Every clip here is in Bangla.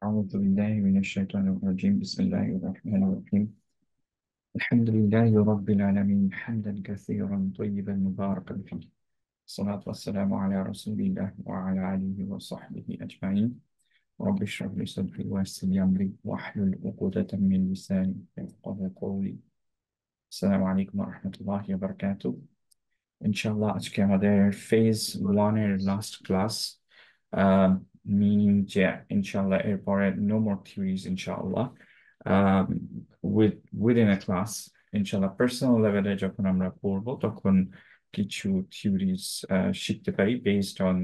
أعوذ بالله من الشيطان الرجيم بسم الله الرحمن الرحيم الحمد لله رب العالمين حمدا كثيرا طيبا مباركا فيه الصلاة والسلام على رسول الله وعلى آله وصحبه أجمعين رب اشرح لي صدري ويسر لي أمري واحلل عقدة من لساني يفقهوا قولي السلام عليكم ورحمة الله وبركاته ইনশাআল্লাহ আজকে আমাদের ফেজ 1 এর লাস্ট ক্লাস মিনিং যে ইনশাআল্লাহ এরপরে নো মোর থিওরিজ ইনশাআল্লাহ উইথ উইদিন এ ক্লাস ইনশাআল্লাহ পার্সোনাল লেভেলে যখন আমরা পড়বো তখন কিছু থিওরিজ শিখতে পারি বেসড অন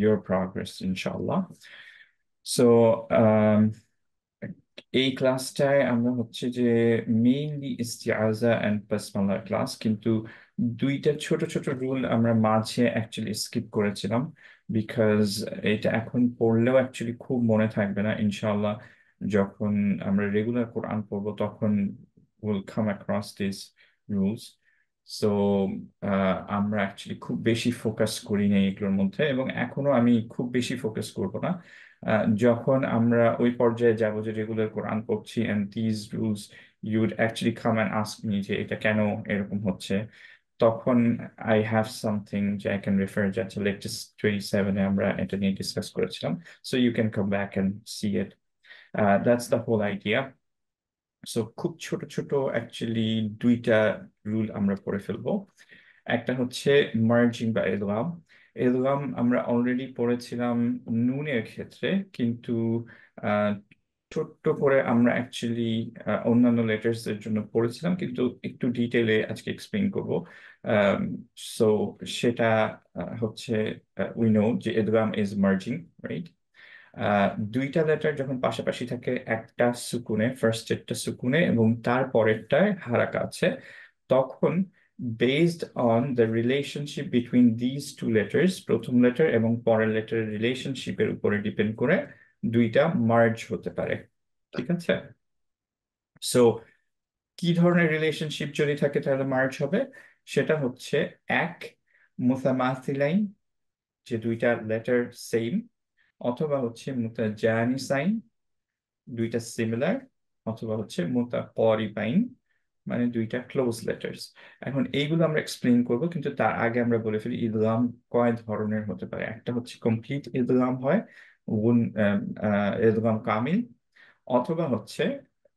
your progress ইনশাআল্লাহ সো এই ক্লাসটায় আমরা হচ্ছে যে মেইনলি ইস্তিআজা এন্ড বাসমালার ক্লাস, কিন্তু দুইটা ছোট ছোট রুল আমরা মাঝে অ্যাকচুয়ালি স্কিপ করেছিলাম বিকজ এটা এখন পড়লেও অ্যাকচুয়ালি খুব মনে থাকবে না। ইনশাআল্লাহ যখন আমরা রেগুলার কোরআন পড়বো তখন will come across this rules. So আমরা অ্যাকচুয়ালি খুব বেশি ফোকাস করি না এগুলোর মধ্যে, এবং এখনো আমি খুব বেশি ফোকাস করব না। যখন আমরা ওই পর্যায়ে যাব যে রেগুলার কোরআন পড়ছি and this rules you'd actually come and ask me যে এটা কেন এরকম হচ্ছে, তখন আই হ্যাভ সামথিং যে আই ক্যান রেফার, যাচ্ছে লেটেস্ট 27-এ আমরা এটা নিয়ে ডিসকাস করেছিলাম। So you can come back and see it. That's the whole idea. So খুব ছোট ছোট অ্যাকচুয়ালি দুইটা রুল আমরা পড়ে ফেলবো। একটা হচ্ছে মার্জিং বা এলগাম। এলগাম আমরা অলরেডি পড়েছিলাম নুনের ক্ষেত্রে, কিন্তু আহ, ছোট্ট করে আমরা অ্যাকচুয়ালি অন্যান্য লেটার্স এর জন্য পড়েছিলাম, কিন্তু একটু ডিটেলে আজকে এক্সপ্লেইন করবো। সো সেটা হচ্ছে উই নো যে এলগাম ইজ মার্জিং, রাইট? দুইটা লেটার যখন পাশাপাশি থাকে, একটা সুকুনে, ফার্স্ট একটা সুকুনে এবং তার পরেরটায় হারাকা আছে, তখন based on the relationship between this two letters, প্রথম লেটার এবং পরের লেটারের রিলেশনশিপের উপরে ডিপেন্ড করে দুইটা মার্জ হতে পারে। ঠিক আছে? সো কি ধরনের রিলেশনশিপ যদি থাকে তাহলে মার্জ হবে? সেটা হচ্ছে এক, মুতামাথিলাইন, যে দুইটা লেটার সেম, অথবা হচ্ছে মুতাজানিসাইন, দুইটা সিমিলার, অথবা হচ্ছে মুতাকারিবাইন, মানে দুইটা ক্লোজ লেটার্স। এখন এইগুলো আমরা এক্সপ্লেইন করব, কিন্তু তার আগে আমরা বলে ফেলি ইদগাম কয় ধরনের হতে পারে। একটা হচ্ছে কমপ্লিট ইদগাম হয়, ইদগাম কামিল, অথবা হচ্ছে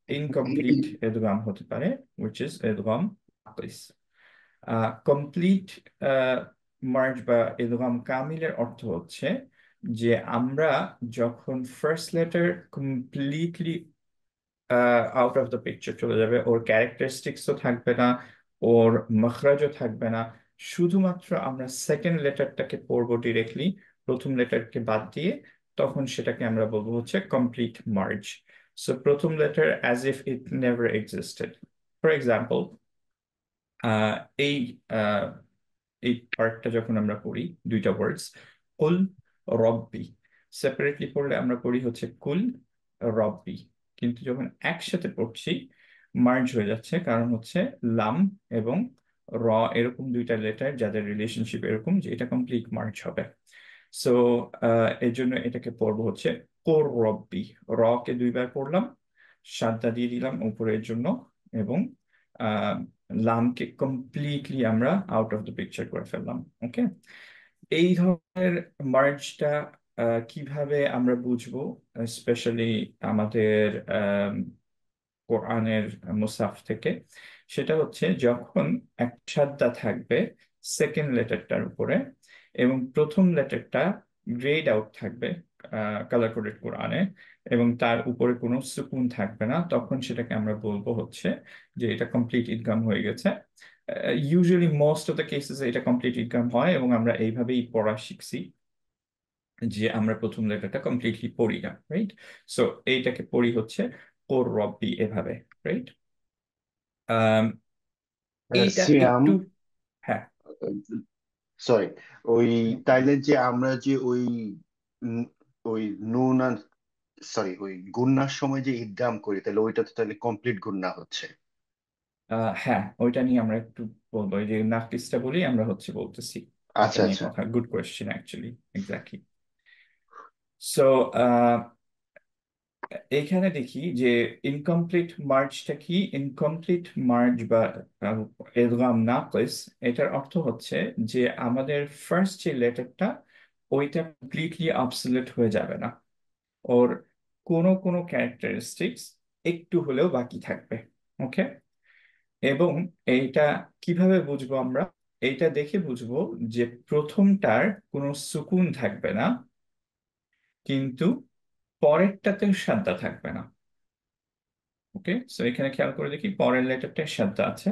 ইনকমপ্লিট ইদগাম হতে পারে, which is ইদগাম নাকিস। কমপ্লিট মার্জ বা ইদগাম কামিলের অর্থ হচ্ছে যে আমরা যখন first letter completely out of the picture চলে যাবে, ওর ক্যারেক্টারিস্টিক্সও থাকবে না, ওর মখরাজও থাকবে না, শুধুমাত্র আমরা সেকেন্ড লেটারটাকে পড়বো ডিরেক্টলি, প্রথম লেটারকে বাদ দিয়ে, তখন সেটাকে আমরা বলবো হচ্ছে কমপ্লিট মার্জ। সো প্রথম letter as if it never existed. For example, এই আহ, এই পার্টটা যখন আমরা পড়ি, দুইটা ওয়ার্ডস কুল রব্বি, সেপারেটলি পড়লে আমরা পড়ি হচ্ছে কুল রব্বি, কিন্তু যখন একসাথে পড়ছি মার্জ হয়ে যাচ্ছে, কারণ হচ্ছে লাম এবং র এরকম দুইটা লেটার যাদের রিলেশনশিপ এরকম যে এটা কমপ্লিট মার্জ হবে। সো এর জন্য এটাকে পড়বো হচ্ছে কোর রব্বি। র কে দুইবার পড়লাম, সাদা দিয়ে দিলাম উপরের জন্য, এবং লামকে কমপ্লিটলি আমরা আউট অফ দ্য পিকচার করে ফেললাম। ওকে, এই ধরনের মার্জটা কিভাবে আমরা বুঝবো, স্পেশালি আমাদের কোরআনের মুসাফ থেকে? সেটা হচ্ছে যখন এক সাদা থাকবে সেকেন্ড লেটারটার উপরে, এবং প্রথম লেটারটা গ্রেড আউট থাকবে কালার কোডেড কোরআনে, এবং তার উপরে কোনো সুকুন থাকবে না, তখন সেটাকে আমরা বলবো হচ্ছে যে এটা কমপ্লিট ইদগাম হয়ে গেছে। Usually most of the cases এটা কমপ্লিট ইদগাম হয়, এবং আমরা এইভাবেই পড়া শিখছি যে আমরা প্রথম লেটারটা কমপ্লিটলি পড়ি না, রাইট? সো এইটাকে পড়ি হচ্ছে কোর রব্বি এভাবে, রাইট? এইটা সিয়াম, একটু, হ্যাঁ। সরি, ওই তাইলে যে আমরা যে উম, ওই নুন আর সরি ওই গুন্নার সময় যে ইদগাম করি, তাহলে ওইটা তো তাহলে কমপ্লিট গুন্না হচ্ছে। হ্যাঁ, ওইটা নিয়ে আমরা একটু বলবো। এই যে নাকিসটা বলি আমরা হচ্ছে বলতেছি, এটা আচ্ছা নিয়ে আচ্ছা। কথা। Good question actually, exactly. So এখানে দেখি যে ইনকমপ্লিট মার্জটা কি। ইনকমপ্লিট মার্জ বা ইদগাম নাকিস, এটার অর্থ হচ্ছে যে আমাদের ফার্স্ট যে লেটারটা ওইটা কমপ্লিটলি অবসলিউট হয়ে যাবে না, ওর কোনো কোনো ক্যারেক্টারিস্টিক্স একটু হলেও বাকি থাকবে। ওকে। এবং এইটা কিভাবে বুঝবো আমরা? এইটা দেখে বুঝবো যে প্রথমটার কোনো সুকুন থাকবে না, কিন্তু পরেরটাতে সাদ্দা থাকবে না। ওকে, সো এখানে খেয়াল করে দেখি পরের লেটারটা সাদ্দা আছে।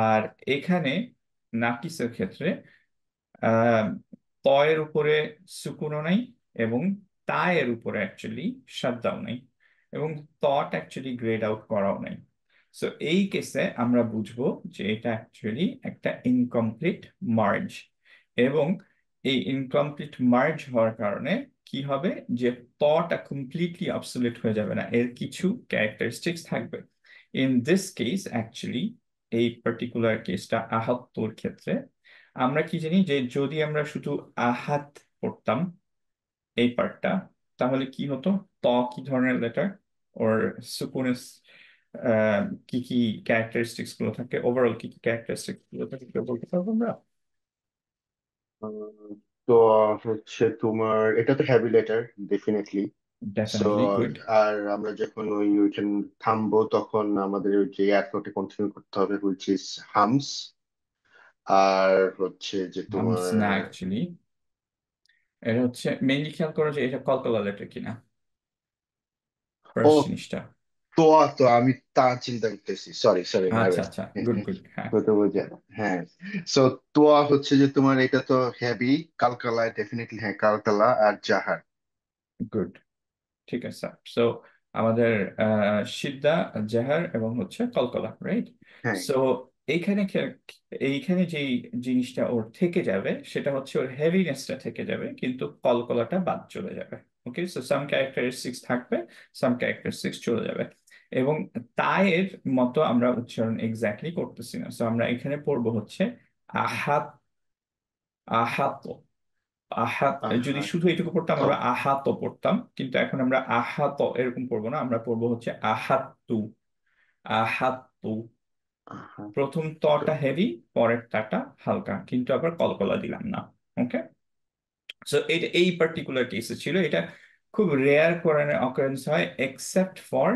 আর এখানে নাকিসের ক্ষেত্রে আহ তয়ের উপরে সুকুনও নাই, এবং তায়ের উপরে অ্যাকচুয়ালি সাদ্দাও নাই, এবং তট অ্যাকচুয়ালি গ্রেড আউট করাও নাই। সো এই কেসে আমরা বুঝবো যে এটা অ্যাকচুয়ালি একটা ইনকমপ্লিট মার্জ। এবং এই ইনকমপ্লিট মার্জ হওয়ার কারণে কি হবে, যে তটা কমপ্লিটলি অবসলিউট হয়ে যাবে না, এর কিছু ক্যারেক্টারিস্টিক্স থাকবে। ইন দিস কেস অ্যাকচুয়ালি, এই পার্টিকুলার কেসটা আহাত্তর ক্ষেত্রে আমরা কি জানি, যে যদি আমরা শুধু আহাত পড়তাম এই পার্টটা, তাহলে কি হতো? ত কি ধরনের লেটার, ওর সুকুনের কি কি ক্যারেক্টারিস্টিক্স গুলো থাকে, ওভারঅল কি কি ক্যারেক্টারিস্টিক্স গুলো থাকে একটু বলতে পারবো আমরা? আহ, তো হচ্ছে তোমার এটা তো heavy letter definitely. So definitely good. আর আমরা যখন ওইখানে থামবো তখন আমাদের ওই যে এয়ারপোর্টে কন্টিনিউ করতে হবে, হুইচ ইজ হামস। আর হচ্ছে যে হামস তোমার না অ্যাকচুয়ালি, এটা হচ্ছে মেইনলি খেয়াল করো যে এটা কলকলা লেটার কিনা, ও ফার্স্ট জিনিসটা। তোয়া, তো আমি তা চিন্তা করতেছি, সরি সরি মাই আচ্ছা ব্যাড। আচ্ছা, গুড গুড, হ্যাঁ। হতে বোঝা, হ্যাঁ। সো তোয়া হচ্ছে যে তোমার এটা তো হেভি, কালকালা ডেফিনেটলি, হ্যাঁ কালকালা আর জাহার। গুড, ঠিক আছে। সো আমাদের সিদ্ধা, জাহার এবং হচ্ছে কলকলা, রাইট? হ্যাঁ। সো এইখানে এইখানে যেই জিনিসটা ওর থেকে যাবে সেটা হচ্ছে ওর হেভিনেসটা থেকে যাবে, কিন্তু কলকলাটা বাদ চলে যাবে। ওকে, সো সাম ক্যারেক্টারিস্টিক্স থাকবে, সাম ক্যারেক্টারিস্টিক্স চলে যাবে। এবং তায়ের মতো আমরা উচ্চারণ এক্স্যাক্টলি করতেছি না, সো আমরা এখানে পড়বো হচ্ছে আহাত, আহাত, আহাত। যদি আহা শুধু এটুকু পড়তাম তো আমরা আহাত পড়তাম, কিন্তু এখন আমরা আহাত এরকম পড়বো না, আমরা পড়বো হচ্ছে আহাত্তু, আহাত্তু। আহা প্রথম তো তটা হেভি, পরের তাটা হালকা, কিন্তু আবার কলকলা দিলাম না। ওকে। সো এটা এই পার্টিকুলার কেসে ছিল, এটা খুব রেয়ার কোরআনে অকারেন্স হয় এক্সেপ্ট ফর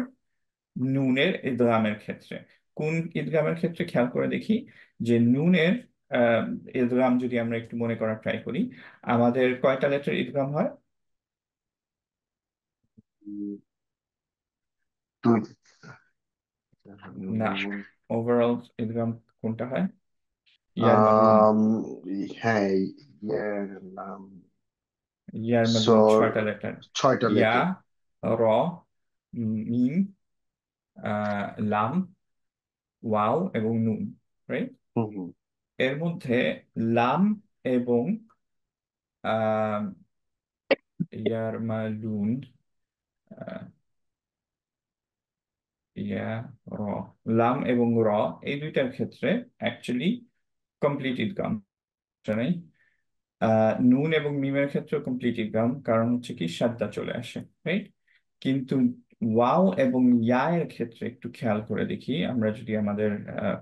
নুনের ইদগামের ক্ষেত্রে। কোন ইদগামের ক্ষেত্রে খেয়াল করে দেখি, যে নুনের আহ, ইদগাম যদি আমরা একটু মনে করার ট্রাই করি, আমাদের কয়টা লেটার ইদগাম হয়? উম, তুই না, ওভারঅল ইদগাম কোনটা হয়? ইয়ারমালুন। আম, হ্যাঁ, ইয়ে, নাম। সো ইয়ারমালুন ছয়টা লেটার। ছয়টা ইয়া, লেটার। র, মিম, লাম, ওয়াও এবং নুন, রাইট? হুম হুম এর মধ্যে লাম এবং আহ ইয়ারমালুন, আহ, ইয়া, র, লাম এবং র, এই দুইটার ক্ষেত্রে অ্যাকচুয়ালি কমপ্লিট ইদগাম নেই। নুন এবং মিমের ক্ষেত্রে কমপ্লিট ইদগাম, কারণ হচ্ছে কি সাদ্দা চলে আসে, রাইট? কিন্তু ওয়াও এবং ইয়া এর ক্ষেত্রে একটু খেয়াল করে দেখি, আমরা যদি আমাদের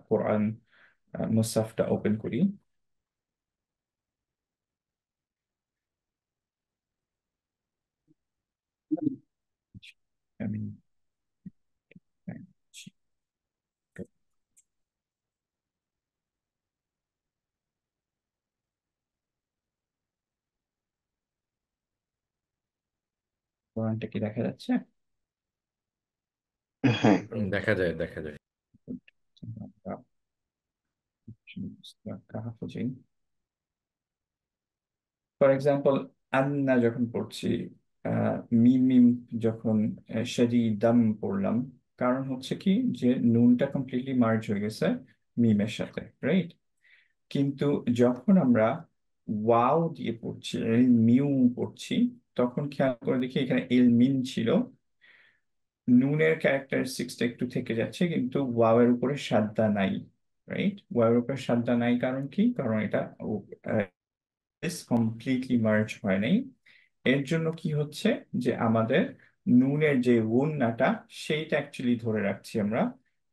কোরআন মুসাফটা ওপেন করি, আমি কোরআনটা কি দেখা যাচ্ছে? হ্যাঁ। দেখা যায় দেখা যায়। ফর এক্সাম্পল, আন্না যখন পড়ছি, মিম মিম যখন দাম পড়লাম, কারণ হচ্ছে কি যে নুনটা কমপ্লিটলি মার্জ হয়ে গেছে মিমের সাথে, রাইট? কিন্তু যখন আমরা ওয়াও দিয়ে পড়ছি, মিউ পড়ছি, তখন খেয়াল করে দেখি এখানে এল মিন ছিল, নুনের ক্যারেক্টারিস্টিক্সটা একটু থেকে যাচ্ছে, কিন্তু ওয়াও এর উপরে সাদ্দা নাই, রাইট? ওয়াও এর উপরে সাদ্দা নাই, কারণ কি? কারণ এটা কমপ্লিটলি মার্জ হয় নাই। এর জন্য কি হচ্ছে, যে আমাদের নুনের যে গুণনাটা সেইটা অ্যাকচুয়ালি ধরে রাখছি আমরা,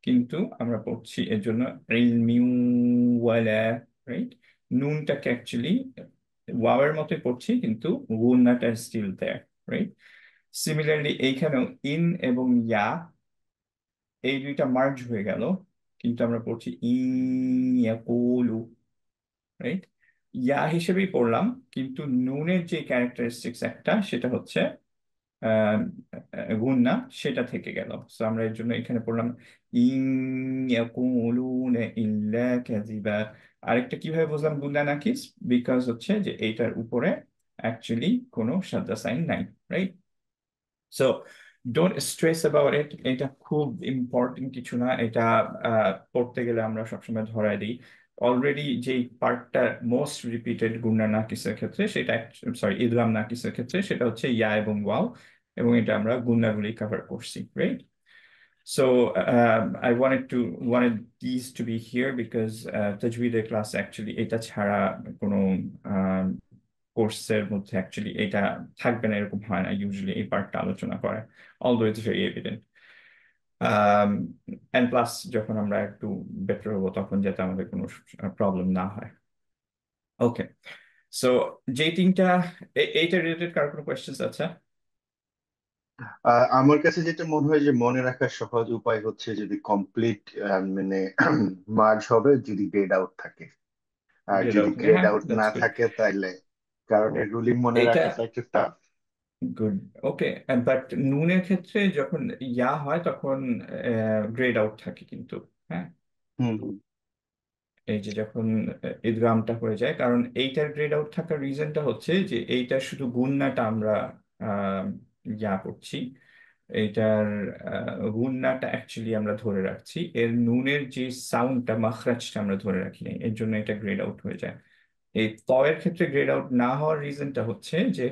কিন্তু আমরা পড়ছি এর জন্য ইলমিউ ওয়ালা, রাইট? নুনটাকে অ্যাকচুয়ালি ওয়াওয়ের মতোই পড়ছি, কিন্তু গুণনাটা স্টিল দেয়ার, রাইট? সিমিলারলি এইখানেও ইন এবং ইয়া এই দুইটা মার্জ হয়ে গেল, কিন্তু আমরা পড়ছি ইয়াকুলু, রাইট? ইয়া হিসেবেই পড়লাম, কিন্তু নুনের যে ক্যারেক্টারিস্টিক্স একটা সেটা হচ্ছে আহ, গুণনা, সেটা থেকে গেল। সো আমরা এর জন্য এখানে পড়লাম ইন ইয়াকুলুনা ইল্লা কাযিবা। আরেকটা কিভাবে বুঝলাম গুণনা নাকিস? বিকজ হচ্ছে যে এইটার উপরে অ্যাকচুয়ালি কোনো সাদা সাইন নাই, right? So don't stress about ইট, এটা খুব ইম্পর্টেন্ট কিছু না। এটা পড়তে গেলে আমরা সবসময় ধরায় দিই। অলরেডি যেই পার্টটা মোস্ট রিপিটেড গুণনা নাকিসের ক্ষেত্রে সেটা, সরি ইদগাম নাকিসের ক্ষেত্রে সেটা হচ্ছে ইয়া এবং ওয়াও, এবং এটা আমরা গুণনাগুলি কভার করছি, right? So I wanted these to be here because তাজউইদের ক্লাস অ্যাকচুয়ালি এটা ছাড়া কোনো কোর্সের মধ্যে অ্যাকচুয়ালি এটা থাকবে না, এরকম হয় না ইউজুয়ালি এই পার্টটা আলোচনা করে, although it's very evident. And plus যখন আমরা একটু বেটার হবো তখন যাতে আমাদের কোনো প্রবলেম না হয়। ওকে, সো যে তিনটা এইটা রিলেটেড কার কোনো কোয়েশ্চেন্স আছে? আমার কাছে যেটা মনে হয় যে মনে রাখার সহজ উপায় হচ্ছে যদি কমপ্লিট মানে মার্জ হবে যদি গ্রেড আউট থাকে, আর গ্রেড যদি আউট, গ্রেড হ্যাঁ, আউট না দ্যাটস গুড। থাকে তাইলে, কারণ এই রুলিং মনে এইটা রাখাটা একটু টাফ। গুড। ওকে, বাট নুনের ক্ষেত্রে যখন ইয়া হয় তখন গ্রেড আউট থাকে কিন্তু, হ্যাঁ। হুম হুম। এই যে যখন ঈদগামটা হয়ে যায়, কারণ এইটার গ্রেড আউট থাকার রিজনটা হচ্ছে যে এইটা শুধু গুণনাটা আমরা আহ, ইয়া করছি, এইটার গুণনাটা অ্যাকচুয়ালি আমরা ধরে রাখছি, এর নুনের যে সাউন্ডটা মাখরাজটা আমরা ধরে রাখি নাই, এর জন্য এটা গ্রেড আউট হয়ে যায়। এই তয়ের ক্ষেত্রে গ্রেড আউট না হওয়ার রিজনটা হচ্ছে যে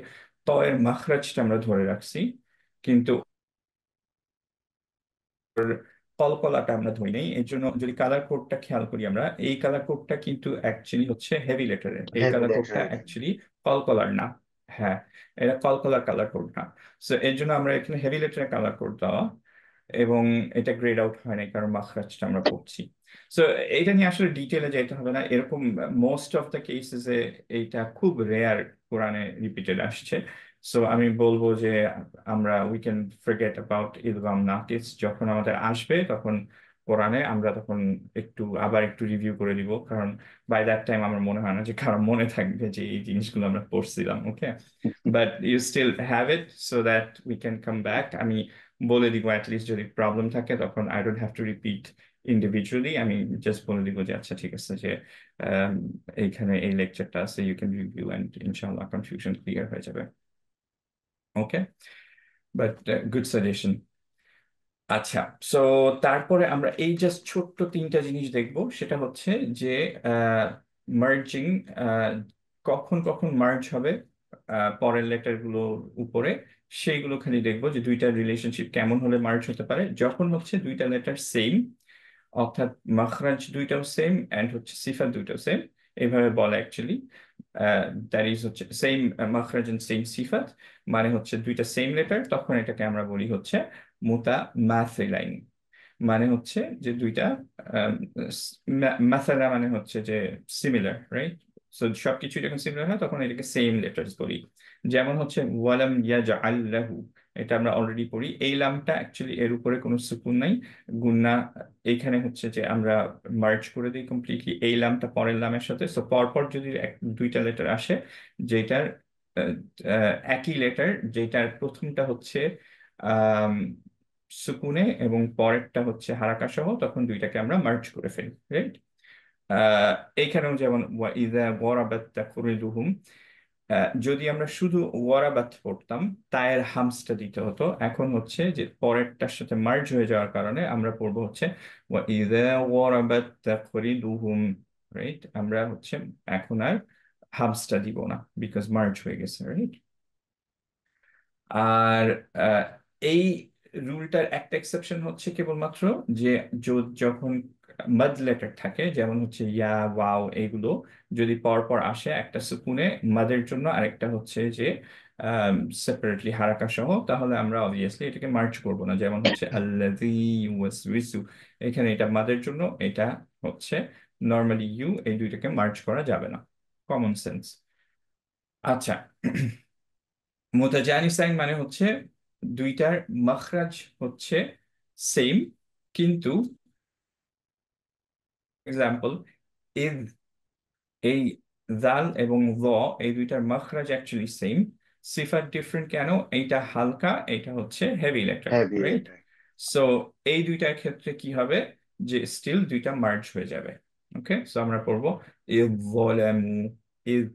তয়ের মাখরাজটা আমরা ধরে রাখছি, কিন্তু কলকলাটা আমরা ধরি নাই। এর জন্য যদি কালার কোডটা খেয়াল করি, আমরা এই কালার কোডটা কিন্তু অ্যাকচুয়ালি হচ্ছে হেভি লেটারের, এই হেভি কালার কোডটা লেটার। অ্যাকচুয়ালি কলকলার না। হ্যাঁ, এটা কলকলার কালার কোড না। সো এর জন্য আমরা এখানে হেভি লেটারের কালার কোড দেওয়া, এবং এটা গ্রেড আউট হয় নাই কারণ মাখরাজটা আমরা পড়ছি। সো এটা নিয়ে আসলে ডিটেলে যেতে হবে না, এরকম মোস্ট অফ দ্য কেসেসে এইটা খুব রেয়ার কোরআনে রিপিটেড আসছে। সো আমি বলবো যে আমরা উই ক্যান ফরগেট অ্যাবাউট ইদগাম নাকিস, যখন আমাদের আসবে তখন কোরআনে আমরা তখন আবার একটু রিভিউ করে দিব, কারণ বাই দ্যাট টাইম আমার মনে হয় না যে কারো মনে থাকবে যে এই জিনিসগুলো আমরা পড়ছিলাম। Okay, but you still have it so that we can come back. আমি বলে দিব অ্যাটলিস্ট যদি প্রবলেম থাকে তখন I don't have to repeat individually, আমি জাস্ট বলে দিব যে আচ্ছা ঠিক আছে, যে আম, এইখানে এই লেকচারটা আছে, ইউ ক্যান রিভিউ অ্যান্ড ইনশাআল্লাহ কনফিউশন ক্লিয়ার হয়ে যাবে। ওকে, বাট গুড সাজেশন। আচ্ছা, সো তারপরে আমরা এই জাস্ট ছোট্ট তিনটা জিনিস দেখব, সেটা হচ্ছে যে মার্জিং, কখন কখন মার্জ হবে পরের লেটার গুলোর উপরে, সেইগুলো খালি দেখবো যে দুইটার রিলেশনশিপ কেমন হলে মার্জ হতে পারে। যখন হচ্ছে দুইটা লেটার সেম, অর্থাৎ মাখরাজ দুইটাও সেম এন্ড হচ্ছে সিফাত দুইটাও সেম, এইভাবে বলে অ্যাকচুয়ালি, দ্যাট ইজ হচ্ছে সেম মাখরাজ এন্ড সেম সিফাত, মানে হচ্ছে দুইটা সেম লেটার, তখন এটাকে আমরা বলি হচ্ছে মুতা মাথিলাইন। মানে হচ্ছে যে দুইটা মাসালা মানে হচ্ছে যে সিমিলার, রাইট? সো সবকিছু যখন সিমিলার হয় তখন এটাকে সেম লেটার্স বলি। যেমন হচ্ছে ওয়ালাম ইয়াজআল লাহু, এটা আমরা অলরেডি পড়ি, এই লামটা অ্যাকচুয়ালি এর উপরে কোনো সুকুন নাই, গুন্না। এইখানে হচ্ছে যে আমরা মার্জ করে দিই কমপ্লিটলি এই লামটা পরের লামের সাথে। সো পরপর যদি দুইটা লেটার আসে যেটার একই লেটার, যেটার প্রথমটা হচ্ছে আহ সুকুনে এবং পরেরটা হচ্ছে হারাকা সহ, তখন দুইটাকে আমরা মার্জ করে ফেলি, রাইট? আহ এইখানেও যেমন ইযা ওয়ারাবাত তাকরিদুহুম, যদি আমরা শুধু ওয়ারাবাত পড়তাম তায়ের হামসটা দিতে হতো, এখন হচ্ছে যে পরেরটার সাথে মার্জ হয়ে যাওয়ার কারণে আমরা পড়বো হচ্ছে ইযা ওয়ারাবাত তাকরিদুহুম, রাইট? আমরা হচ্ছে এখন আর হামসটা দিব না বিকজ মার্জ হয়ে গেছে, রাইট? আর এই রুলটার একটা এক্সেপশন হচ্ছে কেবলমাত্র যে যখন মাদ লেটার থাকে, যেমন হচ্ছে ইয়া, ওয়াও, এগুলো যদি পর পর আসে একটা সুকুনে মাদের জন্য, আরেকটা হচ্ছে যে সেপারেটলি হারাকা সহ, তাহলে আমরা অবভিয়াসলি এটাকে মার্চ করব না। যেমন হচ্ছে আল্লাযী ইউওয়াসউিসু, এখানে এটা মাদের জন্য, এটা হচ্ছে নর্মালি ইউ, এই দুইটাকে মার্চ করা যাবে না। Common sense. আচ্ছা, মুতাজানিসাইন মানে হচ্ছে দুইটার মাখরাজ হচ্ছে সেম, কিন্তু এক্সাম্পল, ইদ, এই জাল এবং ল, এই দুইটার মাখরাজ অ্যাকচুয়ালি সেম, সিফাত ডিফারেন্ট কেন? এইটা হালকা, এটা হচ্ছে heavy letter, heavy right? Letter. So এই দুইটার ক্ষেত্রে কি হবে, যে স্টিল দুইটা মার্জ হয়ে যাবে। ওকে, সো আমরা পড়বো ইদ যালামু, ইদ,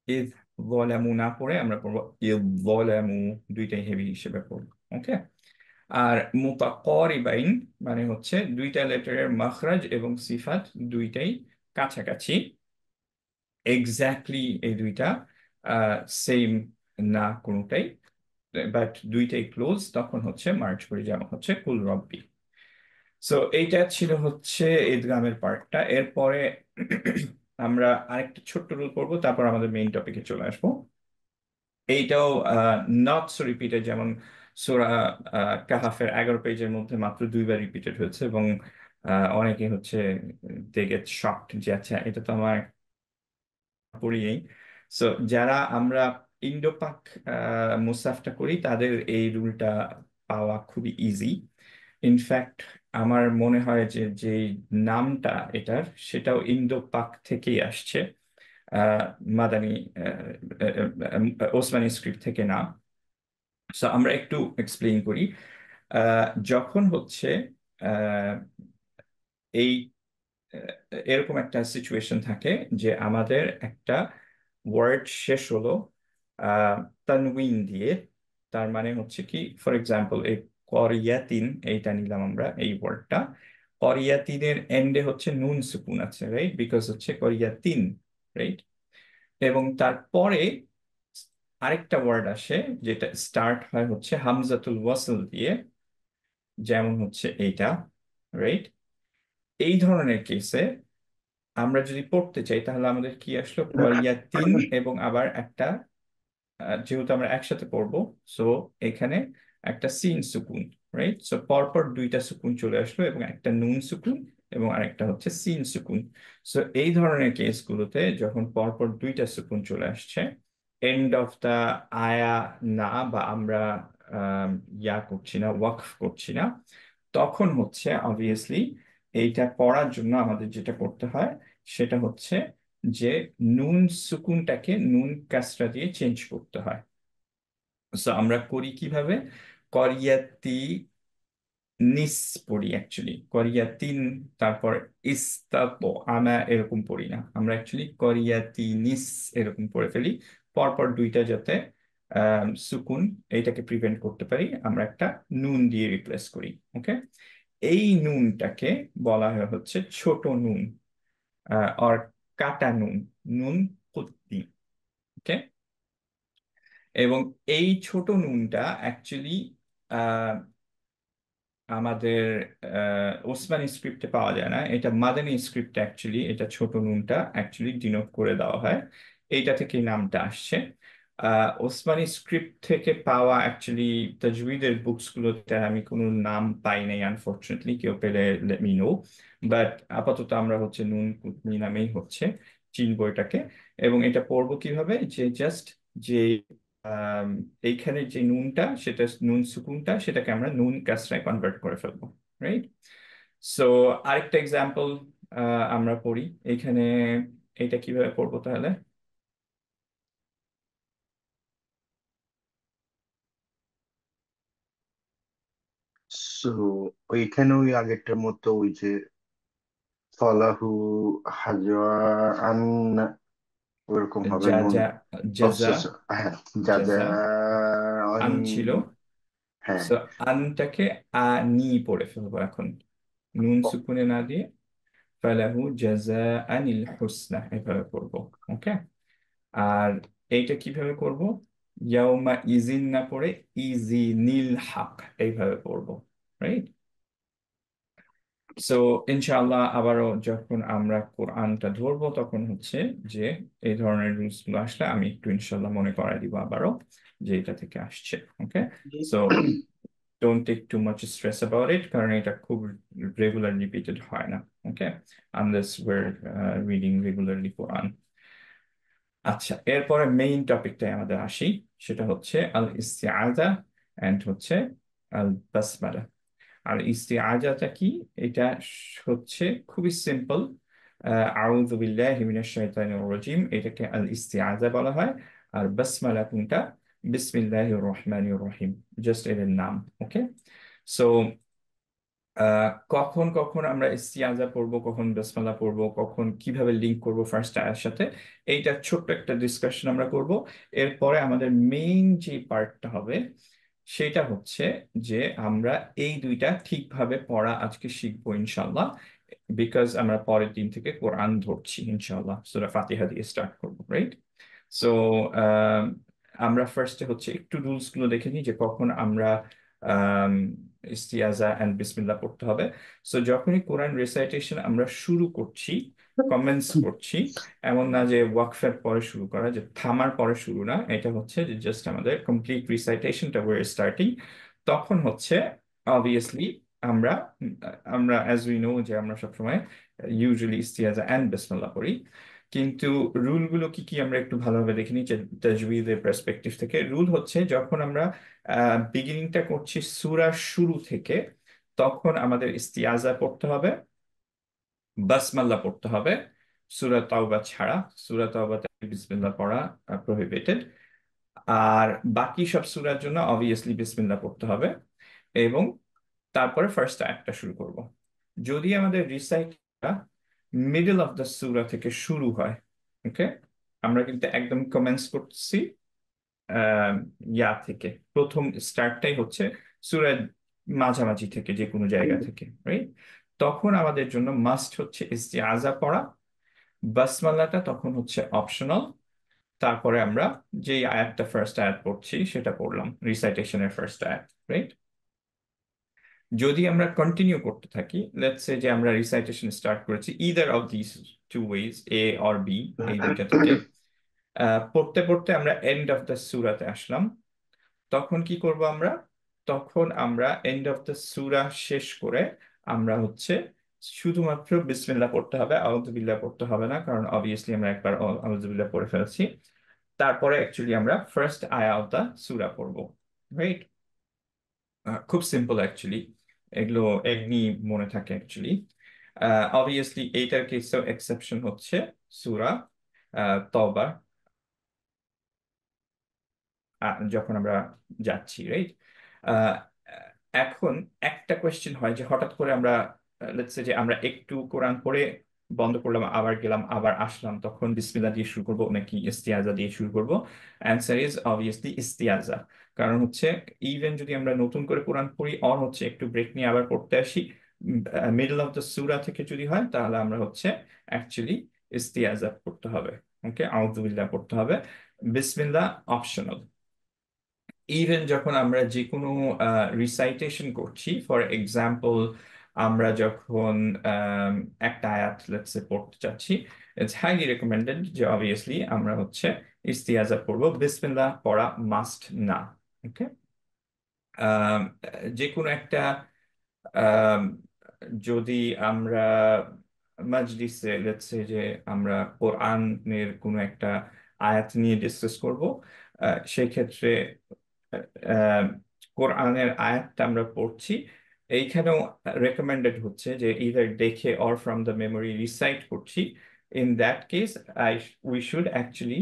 ইদ যালামু না পড়ে আমরা পড়বো ইদ যালামু, দুইটাই হেভি হিসেবে পড়বো। ওকে। আর মুতাকারিবাইন মানে হচ্ছে দুইটা লেটারের মাখরাজ এবং সিফাত দুইটাই কাছাকাছি, এক্স্যাক্টলি এই দুইটা সেম না কোনোটাই, বাট দুইটাই ক্লোজ, তখন হচ্ছে মার্চ করি, যেমন হচ্ছে কুল রব্বি। সো এইটা ছিল হচ্ছে ঈদগামের পার্টটা। এরপরে আমরা আরেকটা ছোট্ট রুল করবো, তারপর আমাদের মেইন টপিকে চলে আসবো। এইটাও নট সো রিপিটেড, যেমন সূরা কাহাফের 11 পেজের মধ্যে মাত্র 2বার রিপিটেড হয়েছে, এবং অনেকে হচ্ছে দে গেট শকড যে আচ্ছা এটা তো আমার পড়িয়েই। সো যারা আমরা ইন্ডো পাক মুসাফটা করি, তাদের এই রুলটা পাওয়া খুবই ইজি। ইনফ্যাক্ট আমার মনে হয় যে যে নামটা এটার, সেটাও ইন্দো পাক থেকেই আসছে, আহ, মাদানি ওসমানী স্ক্রিপ্ট থেকে না। সো আমরা একটু এক্সপ্লেইন করি। যখন হচ্ছে আহ, এই এরকম একটা সিচুয়েশন থাকে যে আমাদের একটা ওয়ার্ড শেষ হলো আহ, তানউইন দিয়ে, তার মানে হচ্ছে কি, ফর এক্সাম্পল এই করিয়াতিন, এইটা নিলাম আমরা এই ওয়ার্ডটা, করিয়াতিনের এন্ডে হচ্ছে নুন সুকুন আছে, রাইট? বিকজ হচ্ছে করিয়াতিন, রাইট? এবং তারপরে আরেকটা ওয়ার্ড আসে যেটা স্টার্ট হয় হচ্ছে হামজাতুল ওয়াসল দিয়ে, যেমন হচ্ছে এইটা, রাইট? এই ধরনের কেসে আমরা যদি পড়তে চাই, তাহলে আমাদের কি আসলো, করিয়াতিন এবং আবার একটা যেহেতু আমরা একসাথে পড়বো, সো এখানে একটা সিন সুকুন, রাইট? সো পরপর দুইটা সুকুন চলে আসলো, এবং একটা নুন সুকুন এবং আরেকটা হচ্ছে সিন সুকুন। সো এই ধরনের কেসগুলোতে যখন পরপর দুইটা সুকুন চলে আসছে, এন্ড অফ দা আয়া না, বা আমরা আম, ইয়া করছি না, ওয়াকফ করছি না, তখন হচ্ছে অবভিয়াসলি এইটা পড়ার জন্য আমাদের যেটা করতে হয় সেটা হচ্ছে যে নুন সুকুনটাকে নুন কাসরা দিয়ে চেঞ্জ করতে হয়। সো আমরা করি কিভাবে, করিয়াতি নিস পড়ি অ্যাকচুয়ালি, করিয়াতিন, তারপর ইস্তাতো আমা এরকম পড়ি না, আমরা অ্যাকচুয়ালি করিয়াতি নিস এরকম পড়ে ফেলি। পরপর দুইটা যাতে সুকুন, এইটাকে প্রিভেন্ট করতে পারি, আমরা একটা নুন দিয়ে রিপ্লেস করি। ওকে, এই নুনটাকে বলা হয় হচ্ছে ছোট নুন, অর কাটা নুন, নুন কুত্তি। ওকে, এবং এই ছোট নুনটা অ্যাকচুয়ালি আমাদের ওসমানী স্ক্রিপ্টে পাওয়া যায় না, এটা মাদানী স্ক্রিপ্টে অ্যাকচুয়ালি এটা ছোট নুনটা অ্যাকচুয়ালি ডিনোট করে দেওয়া হয়, এইটা থেকে নামটা আসছে। ওসমানী স্ক্রিপ্ট থেকে পাওয়া অ্যাকচুয়ালি তাজউইদের বুকস গুলোতে আমি কোনো নাম পাই নাই, আনফরচুনেটলি, কেউ পেলে লেট মি নো। বাট আপাতত আমরা হচ্ছে নুন কুতনি নামেই হচ্ছে চিনবো এটাকে। এবং এটা পড়বো কিভাবে, যে জাস্ট যে আম, এইখানে যে নুনটা, সেটা নুন সুকুনটা, সেটাকে আমরা নুন কাসরায় কনভার্ট করে ফেলবো, রাইট? সো আরেকটা এক্সাম্পল আমরা পড়ি এখানে, এটা কিভাবে পড়বো তাহলে। সো ওইখানে ওই আগেরটার মতো ওই যে ফালাহু হাজান ওরকম হবে যা নুন। যা, জাজা, অবশেষ, হ্যাঁ, যা যা জাজা, আন, আন ছিল, হ্যাঁ। সো আনটাকে নি পড়ে ফেলবো এখন, নুন সুকুনে না দিয়ে, ফালাহু জাজা আনিল হুসনা এভাবে পড়বো। ওকে, আর এইটা কিভাবে করব, ইয়াউমা ইজিন না পড়ে ইজি নীল হাক এইভাবে পড়বো, রাইট? সো ইনশাআল্লাহ আবারও যখন আমরা কোরআনটা ধরবো তখন হচ্ছে যে এই ধরনের রুলস গুলো আসলে আমি একটু ইনশাআল্লাহ মনে করাই দিব আবারও যে এটা থেকে আসছে। Okay, so don't take too much stress about it, কারণ এটা খুব রেগুলার রিপিটেড হয় না। Okay, unless we're reading regularly Quran. আচ্ছা, এরপরে মেইন টপিকটাই আমাদের আসি, সেটা হচ্ছে আল ইস্তিআযা এন্ড হচ্ছে আল বাসমালা। আর ইস্তিআজাটা কি? এটা হচ্ছে খুবই সিম্পল। আউযু বিল্লাহি মিনাশ শাইতানির রাজিম, এটাকে আল ইস্তিআজা বলা হয়। আর বাসমালা কোনটা? বিসমিল্লাহির রহমানির রহিম, জাস্ট এর নাম। ওকে, সো কখন কখন আমরা ইস্তিআজা পড়বো, কখন বাসমালা পড়বো, কখন কিভাবে লিংক করব ফার্স্ট আয়ার সাথে, এইটা ছোট্ট একটা ডিসকাশন আমরা করব। এরপরে আমাদের মেইন যে পার্টটা হবে সেটা হচ্ছে যে আমরা এই দুইটা ঠিকভাবে পড়া আজকে শিখবো ইনশাল্লাহ, বিকজ আমরা পরের দিন থেকে কোরআন ধরছি ইনশাল্লাহ, সূরা ফাতিহা দিয়ে স্টার্ট করবো, রাইট? সো আমরা ফার্স্টে হচ্ছে একটু রুলস গুলো দেখে নিই যে কখন আমরা আম, ইস্তিয়াজা এন্ড বিসমিল্লাহ পড়তে হবে। সো যখনই কোরআন রিসাইটেশন আমরা শুরু করছি, কমেন্স করছি, এমন না যে ওয়াকফের পরে শুরু করা, যে থামার পরে শুরু না, এটা হচ্ছে যে জাস্ট আমাদের কমপ্লিট রিসাইটেশনটা ওয়ে স্টার্টিং, তখন হচ্ছে অবভিয়াসলি আমরা আমরা অ্যাজ উই নো যে আমরা সবসময় ইউজুয়ালি ইস্তিয়াজা এন্ড বিসমিল্লাহ পড়ি। কিন্তু রুলগুলো কি কি আমরা একটু ভালোভাবে দেখে নিই তাজউইদের পার্সপেক্টিভ থেকে। রুল হচ্ছে যখন আমরা বিগিনিংটা করছি সূরার শুরু থেকে, তখন আমাদের ইস্তিয়াজা পড়তে হবে, বাসমাল্লাহ পড়তে হবে, সূরা তাওবা ছাড়া। সূরা তাওবাতে বিসমিল্লাহ পড়া প্রহিবিটেড। আর বাকি সব সূরার জন্য অবভিয়াসলি বিসমিল্লাহ পড়তে হবে, এবং তারপরে ফার্স্ট আয়াতটা শুরু করব। যদি আমাদের রিসাইটটা মিডল অফ দ্য সূরা থেকে শুরু হয়, ওকে, আমরা কিন্তু একদম কমেন্স করছি আহ, ইয়া থেকে, প্রথম স্টার্টটাই হচ্ছে সূরার মাঝামাঝি থেকে, যে কোনো জায়গা থেকে, রাইট? তখন আমাদের জন্য মাস্ট হচ্ছে ইস্তিআজা পড়া, বাসমালাটা তখন হচ্ছে অপশনাল। তারপরে আমরা যে আয়াতটা ফার্স্ট আয়াত পড়ছি সেটা পড়লাম, রিসাইটেশনের ফার্স্ট আয়াত, রাইট? যদি আমরা কন্টিনিউ করতে থাকি, লেটস সে যে আমরা রিসাইটেশন স্টার্ট করেছি either of this two ways, A or B, এই দুইটা থেকে, পড়তে পড়তে আমরা এন্ড অফ দ্য সূরাতে আসলাম, তখন কি করব আমরা? তখন আমরা এন্ড অফ দ্য সূরা শেষ করে আমরা হচ্ছে শুধুমাত্র বিসমিল্লাহ পড়তে হবে, আউযুবিল্লাহ পড়তে হবে না, কারণ অবভিয়াসলি আমরা একবার আউযুবিল্লাহ পড়ে ফেলছি। তারপরে অ্যাকচুয়ালি আমরা ফার্স্ট আয়া অফ দ্য সূরা পড়বো, রাইট? খুব সিম্পল অ্যাকচুয়ালি, এগুলো এমনি মনে থাকে অ্যাকচুয়ালি। অবভিয়াসলি এইটার কেসেও এক্সেপশন হচ্ছে সূরা তওবা, যখন আমরা যাচ্ছি, রাইট? এখন একটা কোয়েশ্চেন হয় যে হঠাৎ করে আমরা, লেটস সে যে আমরা একটু কোরআন পড়ে বন্ধ করলাম, আবার গেলাম, আবার আসলাম, তখন বিসমিল্লাহ দিয়ে শুরু করবো নাকি ইস্তিয়াজা দিয়ে শুরু করব? অ্যান্সার ইজ অবভিয়াসলি ইস্তিয়াজা। কারণ হচ্ছে ইভেন যদি আমরা নতুন করে কোরআন পড়ি অর হচ্ছে একটু ব্রেক নিয়ে আবার পড়তে আসি, মিডল অফ দ্য সূরা থেকে যদি হয়, তাহলে আমরা হচ্ছে অ্যাকচুয়ালি ইস্তিয়াজা পড়তে হবে, ওকে, আউযুবিল্লাহ পড়তে হবে, বিসমিল্লাহ অপশনাল। ইভেন যখন আমরা যে কোনো রিসাইটেশন করছি, ফর এক্সাম্পল আমরা যখন একটা আয়াত লেটস সে পড়তে চাচ্ছি, ইটস হাইলি রেকমেন্ডেড যে অবভিয়াসলি আমরা হচ্ছে ইস্তিয়াজা পড়বো, বিসমিল্লাহ পড়া মাস্ট না। ওকে, যে কোনো একটা আম, যদি আমরা মাজলিসে লেটস সে যে আমরা কোরআনের কোনো একটা আয়াত নিয়ে ডিসকাস করব, সেই ক্ষেত্রে আহ, কোরআনের আয়াতটা আমরা পড়ছি, এইখানেও রেকমেন্ডেড হচ্ছে যে ইদার দেখে or from the memory recite করছি, in that case I we should actually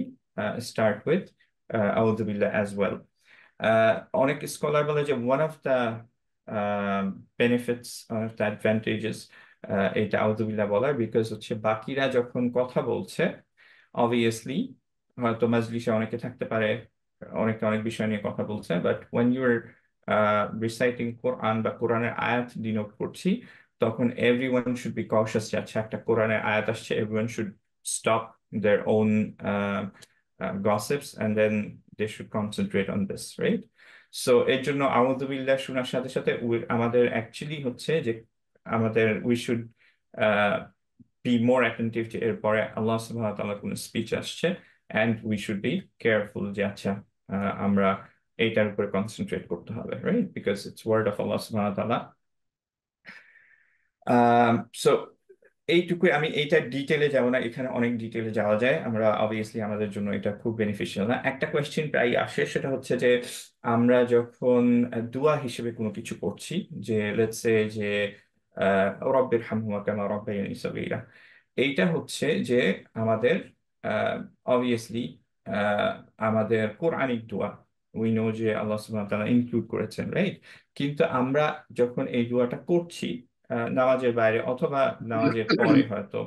start with আউযুবিল্লাহ অ্যাজ ওয়েল। আহ, অনেক স্কলার বলে যে one of the benefits, one of the advantages এটা আউযুবিল্লাহ বলার, বিকজ হচ্ছে বাকিরা যখন কথা বলছে অবভিয়াসলি হয়তো মাজলিসে অনেকে থাকতে পারে, অনেকে অনেক বিষয় নিয়ে কথা বলছে, but when you are reciting Quran বা কোরআনের আয়াত ডিনোট করছি, তখন এভরিওয়ান শুড বি কশাস যে আচ্ছা একটা কোরআনের আয়াত আসছে, everyone should stop their own gossips and then they should concentrate on this, right? So এর জন্য আউযুবিল্লাহ শোনার সাথে সাথে আমাদের অ্যাকচুয়ালি হচ্ছে যে আমাদের we should be more attentive যে এরপরে আল্লাহ সুবহানাহু ওয়া তাআলার কোনো স্পিচ আসছে, and we should be careful যে আচ্ছা আমরা এইটার উপরে কনসেন্ট্রেট করতে হবে, right? Because it's word of Allah সুবহানাহু ওয়া তাআলা। সো এইটুকুই, আমি এইটা ডিটেলে যাব না, এখানে অনেক ডিটেলে যাওয়া যায়, আমরা অবভিয়াসলি আমাদের জন্য এটা খুব বেনিফিশিয়াল না। একটা কোয়েশ্চেন প্রায় আসে, সেটা হচ্ছে যে আমরা যখন দোয়া হিসেবে কোনো কিছু করছি, যে লেটস সে যে রব্বির হামহুমা কামা রাব্বায়ানি সগীরা, এইটা হচ্ছে যে আমাদের অবভিয়াসলি আমাদের কোরআনিক দোয়া, উই নো যে আল্লাহ সুবহানাহু ওয়া তাআলা ইনক্লুড করেছেন, রাইট? কিন্তু আমরা যখন এই দোয়াটা করছি নামাজের বাইরে অথবা নামাজের পরে, হয়তো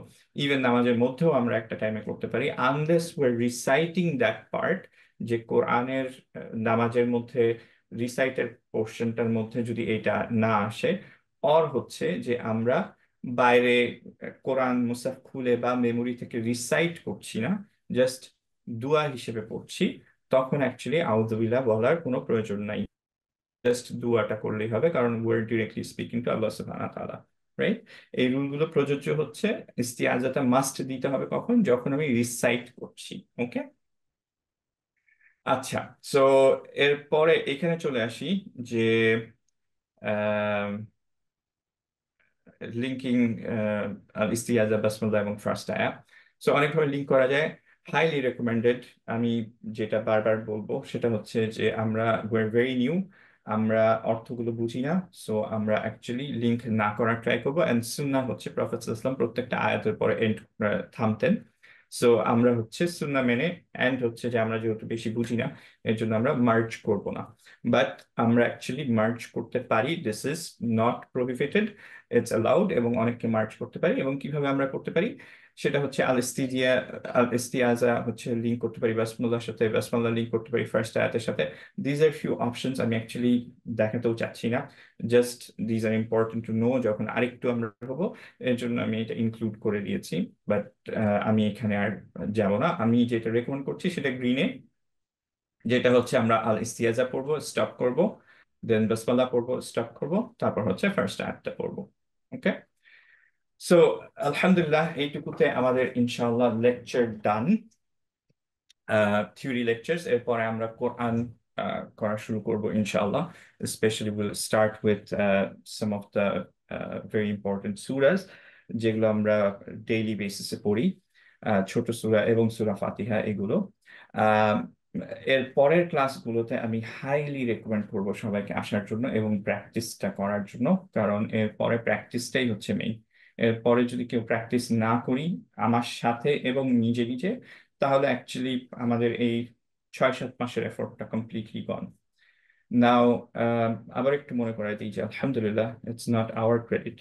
ইভেন নামাজের মধ্যেও আমরা একটা টাইমে করতে পারি, unless we're reciting that part, যে কোরআনের নামাজের মধ্যে রিসাইটের পোর্শনটার মধ্যে যদি এটা না আসে, অর হচ্ছে যে আমরা বাইরে কোরআন মুসাফ খুলে বা মেমোরি থেকে রিসাইট করছি না, জাস্ট দুয়া হিসেবে পড়ছি, তখন অ্যাকচুয়ালি আউযুবিল্লাহ বলার কোনো প্রয়োজন নাই, জাস্ট দুয়াটা করলেই হবে, কারণ ওয়ার ডিরেক্টলি স্পিকিং টু আল্লাহ সুবহানাহু ওয়া তাআলা, রাইট? এই রুলগুলো প্রযোজ্য হচ্ছে, ইস্তিআজাটা মাস্ট দিতে হবে কখন, যখন আমি রিসাইট করছি। ওকে, আচ্ছা। সো এরপরে এখানে চলে আসি যে লিঙ্কিং আল ইস্তিয়াজা বাসমাল্লাহ এবং ফার্স্ট আয়াত। সো অনেকভাবে লিঙ্ক করা যায়, হাইলি রেকমেন্ডেড। আমি যেটা বারবার বলবো সেটা হচ্ছে যে আমরা ভেরি নিউ, আমরা অর্থগুলো বুঝি না, সো আমরা অ্যাকচুয়ালি লিঙ্ক না করার ট্রাই করবো। এন্ড সুন্নাহ হচ্ছে প্রফেট সাল্লাল্লাহু আলাইহি ওয়াসাল্লাম প্রত্যেকটা আয়াতের পরে এন্ড থামতেন, সো আমরা হচ্ছে সুন্নাহ মেনে, এন্ড হচ্ছে যে আমরা যেহেতু বেশি বুঝি না এর জন্য আমরা মার্চ করব না, বাট আমরা অ্যাকচুয়ালি মার্চ করতে পারি, this is not prohibited, it's allowed, এবং অনেককে মার্চ করতে পারি। এবং কিভাবে আমরা করতে পারি সেটা হচ্ছে আল ইস্তিয়াজা হচ্ছে লিঙ্ক করতে পারি বাসমাল্লাহর সাথে, বাসমাল্লাহ লিঙ্ক করতে পারি ফার্স্ট আয়াতের সাথে। দিজ আর ফিউ অপশনস, আমি অ্যাকচুয়ালি দেখাতেও চাচ্ছি না, just these are important to know, যখন আরেকটু আমরা হবো এর জন্য আমি এটা ইনক্লুড করে দিয়েছি। বাট আমি এখানে আর যাব না, আমি যেটা রেকমেন্ড করছি সেটা গ্রিনে, যেটা হচ্ছে আমরা আল ইস্তিয়াজা পড়বো, স্টপ করব, দেন বাসমাল্লাহ পড়বো, স্টপ করব, তারপর হচ্ছে ফার্স্ট আয়াতটা পড়বো। ওকে, সো আলহামদুলিল্লাহ, এইটুকুতে আমাদের ইনশাআল্লাহ লেকচার ডান, থিওরি লেকচার্স। এরপরে আমরা কোরআন করা শুরু করব ইনশাআল্লাহ, specially will start with some of the very important সূরাস, যেগুলো আমরা ডেইলি বেসিসে পড়ি, ছোট সূরা এবং সূরা ফাতিহা এগুলো। আহ, এর পরের ক্লাসগুলোতে আমি হাইলি রেকমেন্ড করব সবাইকে আসার জন্য এবং প্র্যাকটিসটা করার জন্য, কারণ এর পরে প্র্যাকটিসটাই হচ্ছে মেইন। এরপরে যদি কেউ প্র্যাকটিস না করি আমার সাথে এবং নিজে নিজে, তাহলে অ্যাকচুয়ালি আমাদের এই 6-7 মাসের এফোর্টটা কমপ্লিটলি গন। নাও আবার একটু মনে করাই দিই যে আলহামদুলিল্লাহ, ইটস নট আওয়ার ক্রেডিট,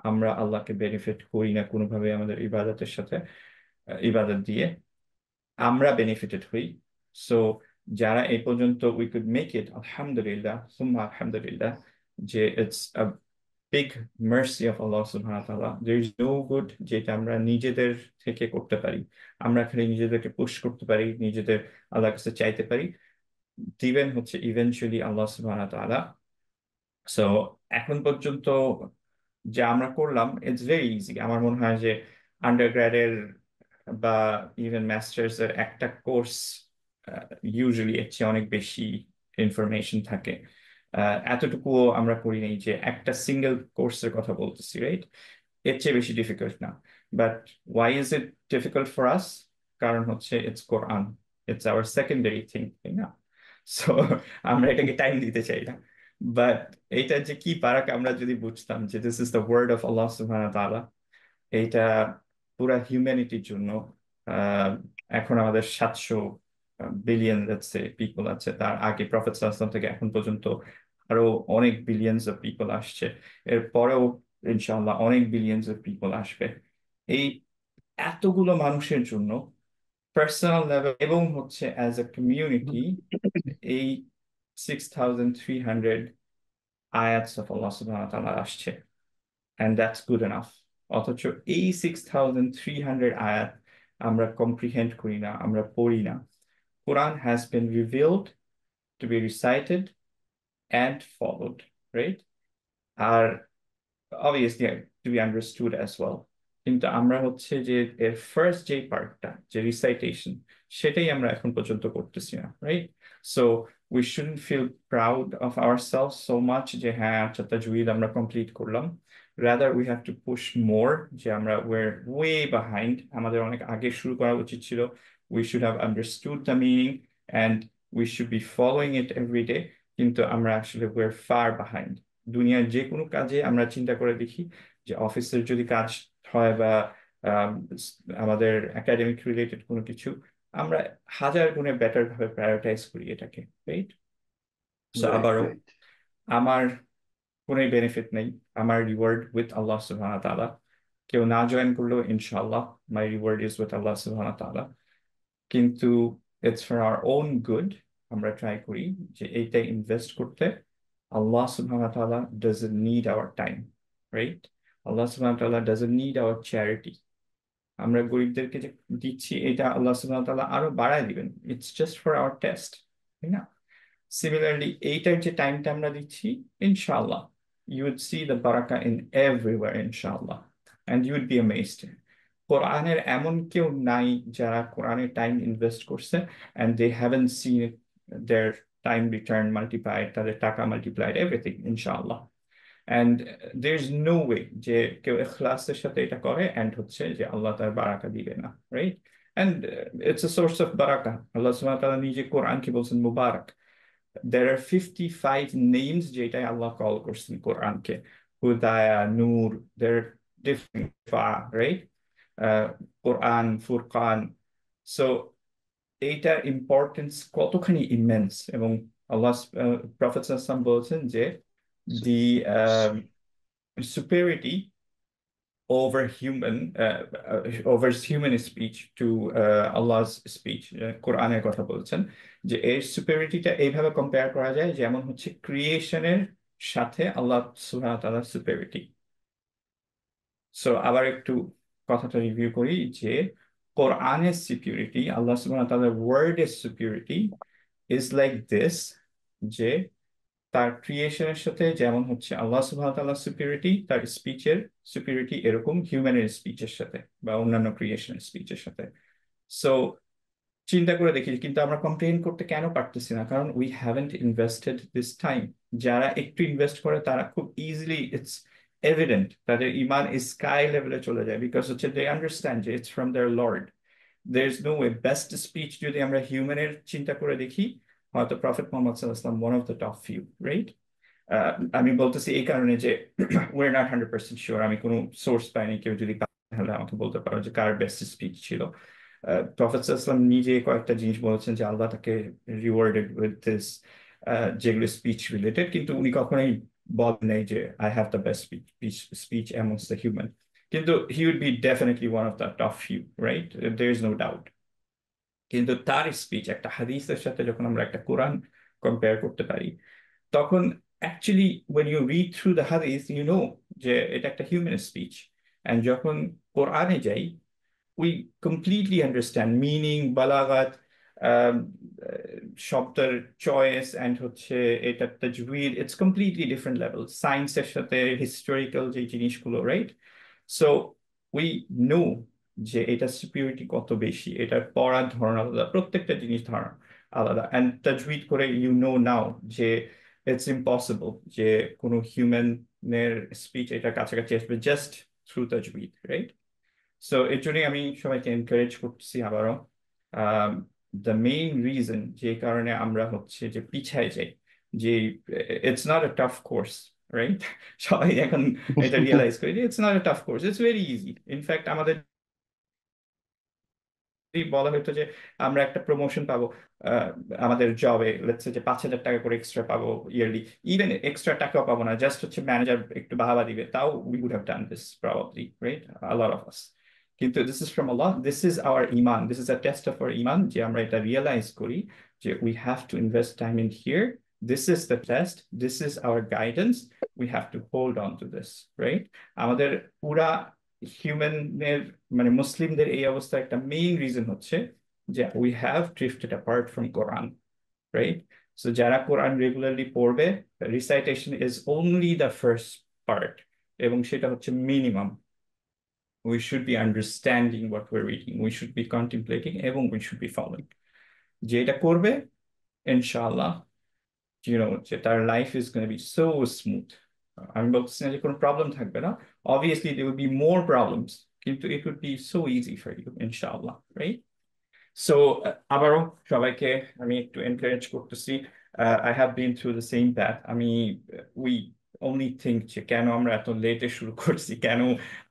আমরা আল্লাহকে বেনিফিট করি না কোনোভাবে আমাদের ইবাদতের সাথে, ইবাদত দিয়ে আমরা বেনিফিটেড হই। সো যারা এই পর্যন্ত উই কুড মেক ইট, আলহামদুলিল্লাহ সুম্মা আলহামদুলিল্লাহ, যে it's a big mercy of Allah সুবহানাহু ওয়া তাআলা। দেয়ার ইজ নো গুড যেটা আমরা নিজেদের থেকে করতে পারি, আমরা খালি নিজেদেরকে পুশ করতে পারি, নিজেদের আল্লাহর কাছে চাইতে পারি, দিবেন হচ্ছে ইভেনচুয়ালি আল্লাহ সুবহানাহু ওয়া তাআলা। সো এখন পর্যন্ত যা আমরা করলাম ইটস ভেরি ইজি। আমার মনে হয় যে আন্ডারগ্র্যাডের বা ইভেন মাস্টার্স এর একটা কোর্স ইউজুয়ালি এর চেয়ে অনেক বেশি ইনফরমেশন থাকে, এতটুকুও আমরা করি নাই, যে একটা সিঙ্গেল কোর্সের কথা বলতেছি, রাইট? এর চেয়ে বেশি ডিফিকাল্ট না। But why is it difficult for us? কারণ হচ্ছে it's Quran, it's our secondary thing, তাই না? সো আমরা এটাকে টাইম দিতে চাই না। বাট এইটা যে কি পারাক, আমরা যদি বুঝতাম যে this is the word of Allah সুবহানাহু ওয়া তাআলা, এইটা পুরা হিউম্যানিটির জন্য। আহ, এখন আমাদের 700 বিলিয়ন পিপল আছে, তার আগে প্রফেট সাল্লাল্লাহু আলাইহি ওয়াসাল্লাম থেকে এখন পর্যন্ত আরো অনেক বিলিয়ন্স অফ পিপল আসছে, এর পরেও ইনশাআল্লাহ অনেক বিলিয়ন্স অফ পিপল আসবে। এই এতগুলো মানুষের জন্য পার্সোনাল লেভেল এবং হচ্ছে অ্যাজ এ কমিউনিটি, এই 6,300 আয়াতস অফ আল্লাহ সুবহানাহু ওয়া তাআলা আসছে, অ্যান্ড দ্যাটস গুড এনাফ। অথচ এই 6,300 আয়াত আমরা কম্প্রিহেন্ড করি না, আমরা পড়ি না। Quran has been revealed to be recited and followed, right? আর obviously to be understood as well, কিন্তু আমরা হচ্ছে যে এর ফার্স্ট যে পার্টটা যে রিসাইটেশন সেটাই আমরা এখন পর্যন্ত করতেছি না, right? So we shouldn't feel proud of ourselves so much যে হ্যাঁ আচ্ছা তাজউইদ আমরা কমপ্লিট করলাম। Rather we have to push more, যে আমরা ওয়ের ওয়ে বিহাইন্ড, আমাদের অনেক আগে শুরু করা উচিত ছিল। We should have understood the meaning and we should B following it every day, কিন্তু আমরা আসলে ওয়ের ফার বিহাইন্ড। দুনিয়ার যে কোনো কাজে আমরা চিন্তা করে দেখি যে অফিসের যদি কাজ হয় বা আম, আমাদের একাডেমিক রিলেটেড কোনো কিছু, আমরা হাজার গুণে বেটার ভাবে প্রায়োরিটাইজ করি এটাকে, রাইট? সো রাইট, আবারও রাইট। আমার কোনো বেনিফিট নেই, আমার রিওয়ার্ড উইথ আল্লাহ সুবহানাহু ওয়া তাআলা। কেউ না জয়েন করলেও ইনশাআল্লাহ মাই রিওয়ার্ড ইজ উইথ আল্লাহ সুবহানাহু ওয়া তাআলা। কিন্তু it's for our own good, আমরা ট্রাই করি যে এইটা ইনভেস্ট করতে। আল্লাহ সুবহানাহু ওয়া তাআলা doesn't need our time, right? আল্লাহ সুবহানাহু ওয়া তাআলা doesn't need our charity. আমরা গরিবদেরকে যে দিচ্ছি এটা আল্লাহ সুবহানাহু ওয়া তাআলা আরো বাড়ায় দিবেন, it's just for our test, তাই না? সিমিলারলি এইটার যে টাইমটা আমরা দিচ্ছি, ইনশাআল্লাহ ইউ উড সি দ্য বারাকা ইন এভরিওয়্যার ইনশাআল্লাহ, and you would be amazed. কোরআনের এমন কেউ নাই যারা কোরআনের টাইম ইনভেস্ট করছে and they haven't seen their time return multiplied, তাদের টাকা মাল্টিপ্লাইড, এভরিথিং ইনশাআল্লাহ। And there is no way যে কেউ ইখলাসের সাথে এটা করে অ্যান্ড হচ্ছে যে আল্লাহ তার বারাকা দিবে না, right? And it's a source of বারাকা। আল্লাহ সুবহানাহু ওয়া তাআলা নিজে কোরআনকে বলছেন মুবারক। There are 55 names যেটাই আল্লাহ কল করছেন কোরআনকে, হুদায়া, নূর, they're different, right? কোরআন, ফুরকান। সো এইটার ইম্পর্টেন্স কতখানি ইমেন্স, এবং আল্লাহ প্রফেট সাল্লাল্লাহু আলাইহি ওয়াসাল্লাম বলছেন যে দি superiority over over human speech to Allah's speech, কোরআনের কথা বলছেন যে এর সুপেরিটিটা এইভাবে কম্পেয়ার করা যায় যেমন হচ্ছে ক্রিয়েশনের সাথে আল্লাহ সুবহানাহু ওয়া তাআলার সুপেরিটি। সো আবার একটু কথাটা রিভিউ করি যে কোরআনের সুপিরিটি, আল্লাহ সুবহানাহু ওয়া তাআলার ওয়ার্ডের সুপিরিটি ইজ লাইক দিস, যে তার ক্রিয়েশনের সাথে যেমন হচ্ছে আল্লাহ সুবহানাহু ওয়া তাআলার সুপিরিটি, তার স্পিচের সুপিরিটি এরকম হিউম্যানের স্পিচের সাথে বা অন্যান্য ক্রিয়েশনের স্পিচের সাথে। সো চিন্তা করে দেখি, কিন্তু আমরা কমপ্লেন করতে কেন পারতেছি না? কারণ we haven't invested this time. যারা একটু ইনভেস্ট করে তারা খুব ইজিলি, ইটস এভিডেন্ট, তাদের ইমান স্কাই লেভেলে চলে যায়, বিকজ হচ্ছে দে আন্ডারস্ট্যান্ড যে it's from their lord. There is no way. Best speech যদি আমরা হিউম্যানের চিন্তা করে দেখি, হয়তো প্রফেট মোহাম্মদ সাল্লাল্লাহু আলাইহি ওয়াসাল্লাম one of the top few, right? আমি বলতেছি এই কারণে যে we're not 100% শিওর, আমি কোনো সোর্স পাইনি, কেউ যদি তাহলে আমাকে বলতে পারো যে কার বেস্ট স্পিচ ছিল। প্রফেট সাল্লাল্লাহু আলাইহি ওয়াসাল্লাম নিজে কয়েকটা জিনিস বলেছেন যে আল্লাহ তাকে রিওয়ার্ডেড উইথ দিস, যেগুলো স্পিচ রিলেটেড, কিন্তু উনি কখনোই বলেন নাই যে I have the best speech amongst the human. কিন্তু he would be definitely one of the top few, right? There is no doubt. কিন্তু তার স্পিচ একটা হাদিসের সাথে যখন আমরা একটা কোরআন কম্পেয়ার করতে পারি, তখন actually when you read through the hadith you know যে এটা একটা হিউম্যান স্পিচ। অ্যান্ড যখন কোরআনে যাই, we completely understand meaning, বালাগাত, শব্দের চয়েস, অ্যান্ড হচ্ছে এটা তাজউইদ, ইটস কমপ্লিটলি ডিফারেন্ট লেভেল, সায়েন্সের সাথে হিস্টোরিক্যাল যে জিনিসগুলো, রাইট? সো উই নো যে এটা সিকিউরিটি কত বেশি, এটার পড়ার ধরন আলাদা, প্রত্যেকটা জিনিস ধারণা আলাদা। অ্যান্ড তাজউইদ করে ইউ নো নাও যে ইটস ইম্পসিবল যে কোনো হিউম্যানের স্পিচ এটা কাছাকাছি আসবে জাস্ট থ্রু তাজউইদ, রাইট? সো এর জন্যই আমি সবাইকে এনকারেজ করছি আবারও। দ্য মেইন রিজন যে কারণে আমরা হচ্ছে যে পিছায় যাই, যে it's not a tough course, right? সবাই এখন এটা রিয়েলাইজ করে যে it's not a tough course, it's very easy. In fact আমাদের যদি বলা হতো যে আমরা একটা প্রমোশন পাবো আহ, আমাদের জবে, লেটস যে 5,000 টাকা করে এক্সট্রা পাবো ইয়ারলি, ইভেন এক্সট্রা টাকাও পাবো না, জাস্ট হচ্ছে ম্যানেজার একটু বাহাবা দিবে, তাও we would have done this probably, right? A lot of us. কিন্তু this is from Allah, this is our ইমান, this is a test of our ইমান, যে আমরা এটা রিয়েলাইজ করি যে we have to invest time in here, this is the test, this is our guidance, we have to hold on to this, right? আমাদের পুরা হিউম্যানের মানে মুসলিমদের এই অবস্থার একটা মেইন রিজন হচ্ছে যে we have drifted apart from Quran, right? So যারা কোরআন রেগুলারলি পড়বে, recitation is only the first part, এবং সেটা হচ্ছে minimum. We should be understanding what we reading, we should be contemplating, এবং উই শুড বি ফলোইং। যে এটা করবে ইনশাআল্লাহ, যে তার life is gonna be so smooth. আমি বলছি না যে কোনো প্রবলেম থাকবে না, obviously there will be more problems, কিন্তু it would be so easy for you ইনশাআল্লাহ, রাইট? সো আবারও সবাইকে আমি একটু এনকারেজ করতেছি। I have been through the same path. We only think যে কেন আমরা এত লেটে শুরু করছি, কেন